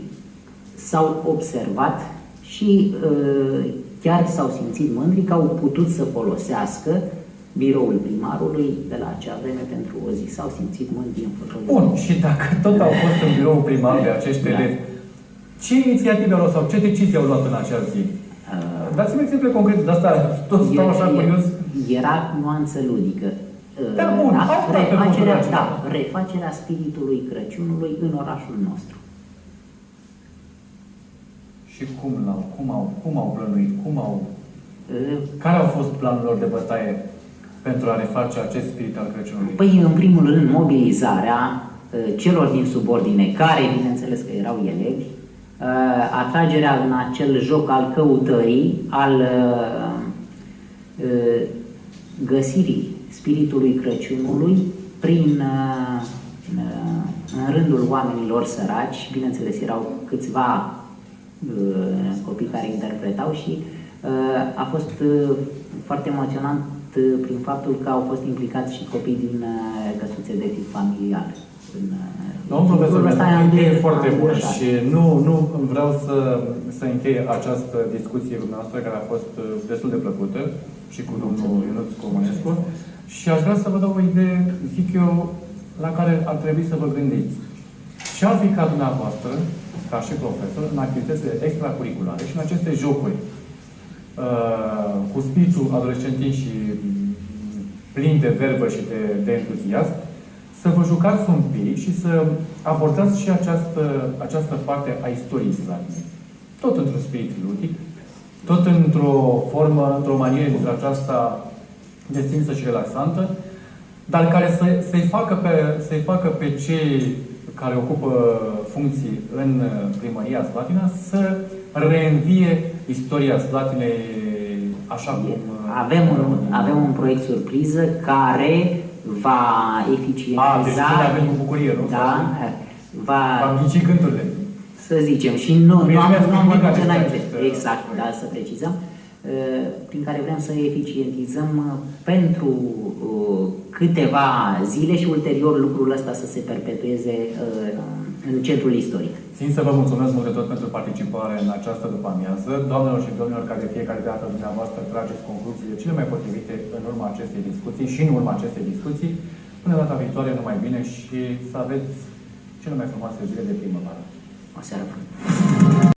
s-au observat și chiar s-au simțit mândri că au putut să folosească biroul primarului de la acea vreme pentru o zi. S-au simțit mândri în fotoliu. Bun, și dacă tot au fost în biroul primarului acești elevi, ce inițiative au luat sau ce decizii au luat în acea zi? Dați-mi exemple concrete, de asta tot stau așa curios. Era nuanță ludică. Da, bun, refacerea spiritului Crăciunului în orașul nostru. Și cum au plănuit? Care au fost planul lor de bătaie pentru a reface acest spirit al Crăciunului? Păi, în primul rând, mobilizarea celor din subordine, care, bineînțeles că erau elevi, atragerea în acel joc al căutării, al găsirii spiritului Crăciunului în rândul oamenilor săraci. Bineînțeles, erau câțiva copii care interpretau și a fost foarte emoționant prin faptul că au fost implicați și copii din căsuțe de tip familial. Domnul profesor, e foarte bună și nu vreau să închei această discuție cu dumneavoastră, care a fost destul de plăcută, și cu domnul Ionuț Comănescu, și aș vrea să vă dau o idee, zic eu, la care ar trebui să vă gândiți. Ce ar fi ca dumneavoastră, ca și profesor, în activitățile extracurriculare și în aceste jocuri cu spiritul adolescentin și plin de verbă și de entuziasm, să vă jucați un pic și să abordați și această parte a istoriei slavii. Tot într-un spirit ludic, tot într-o formă, într-o manieră dintre aceasta destinsă și relaxantă, dar care să-i facă pe cei care ocupă funcții în primăria Slatina să reînvie istoria Slatinei așa cum... Avem un proiect surpriză care va eficientiza... deci avem cu bucurie, nu? Da, va ghici gândurile. Să zicem, și nu am vorbit înainte. Exact, da, să precizăm. Prin care vrem să eficientizăm pentru câteva zile și ulterior lucrul ăsta să se perpetueze în centrul istoric. Țin să vă mulțumesc mult de tot pentru participare în această după-amiază. Doamnelor și domnilor, ca de fiecare dată dumneavoastră trageți concluziile cele mai potrivite în urma acestei discuții și în urma acestei discuții. Până data viitoare, numai bine și să aveți cele mai frumoase zile de primăvară. O seară frumoasă!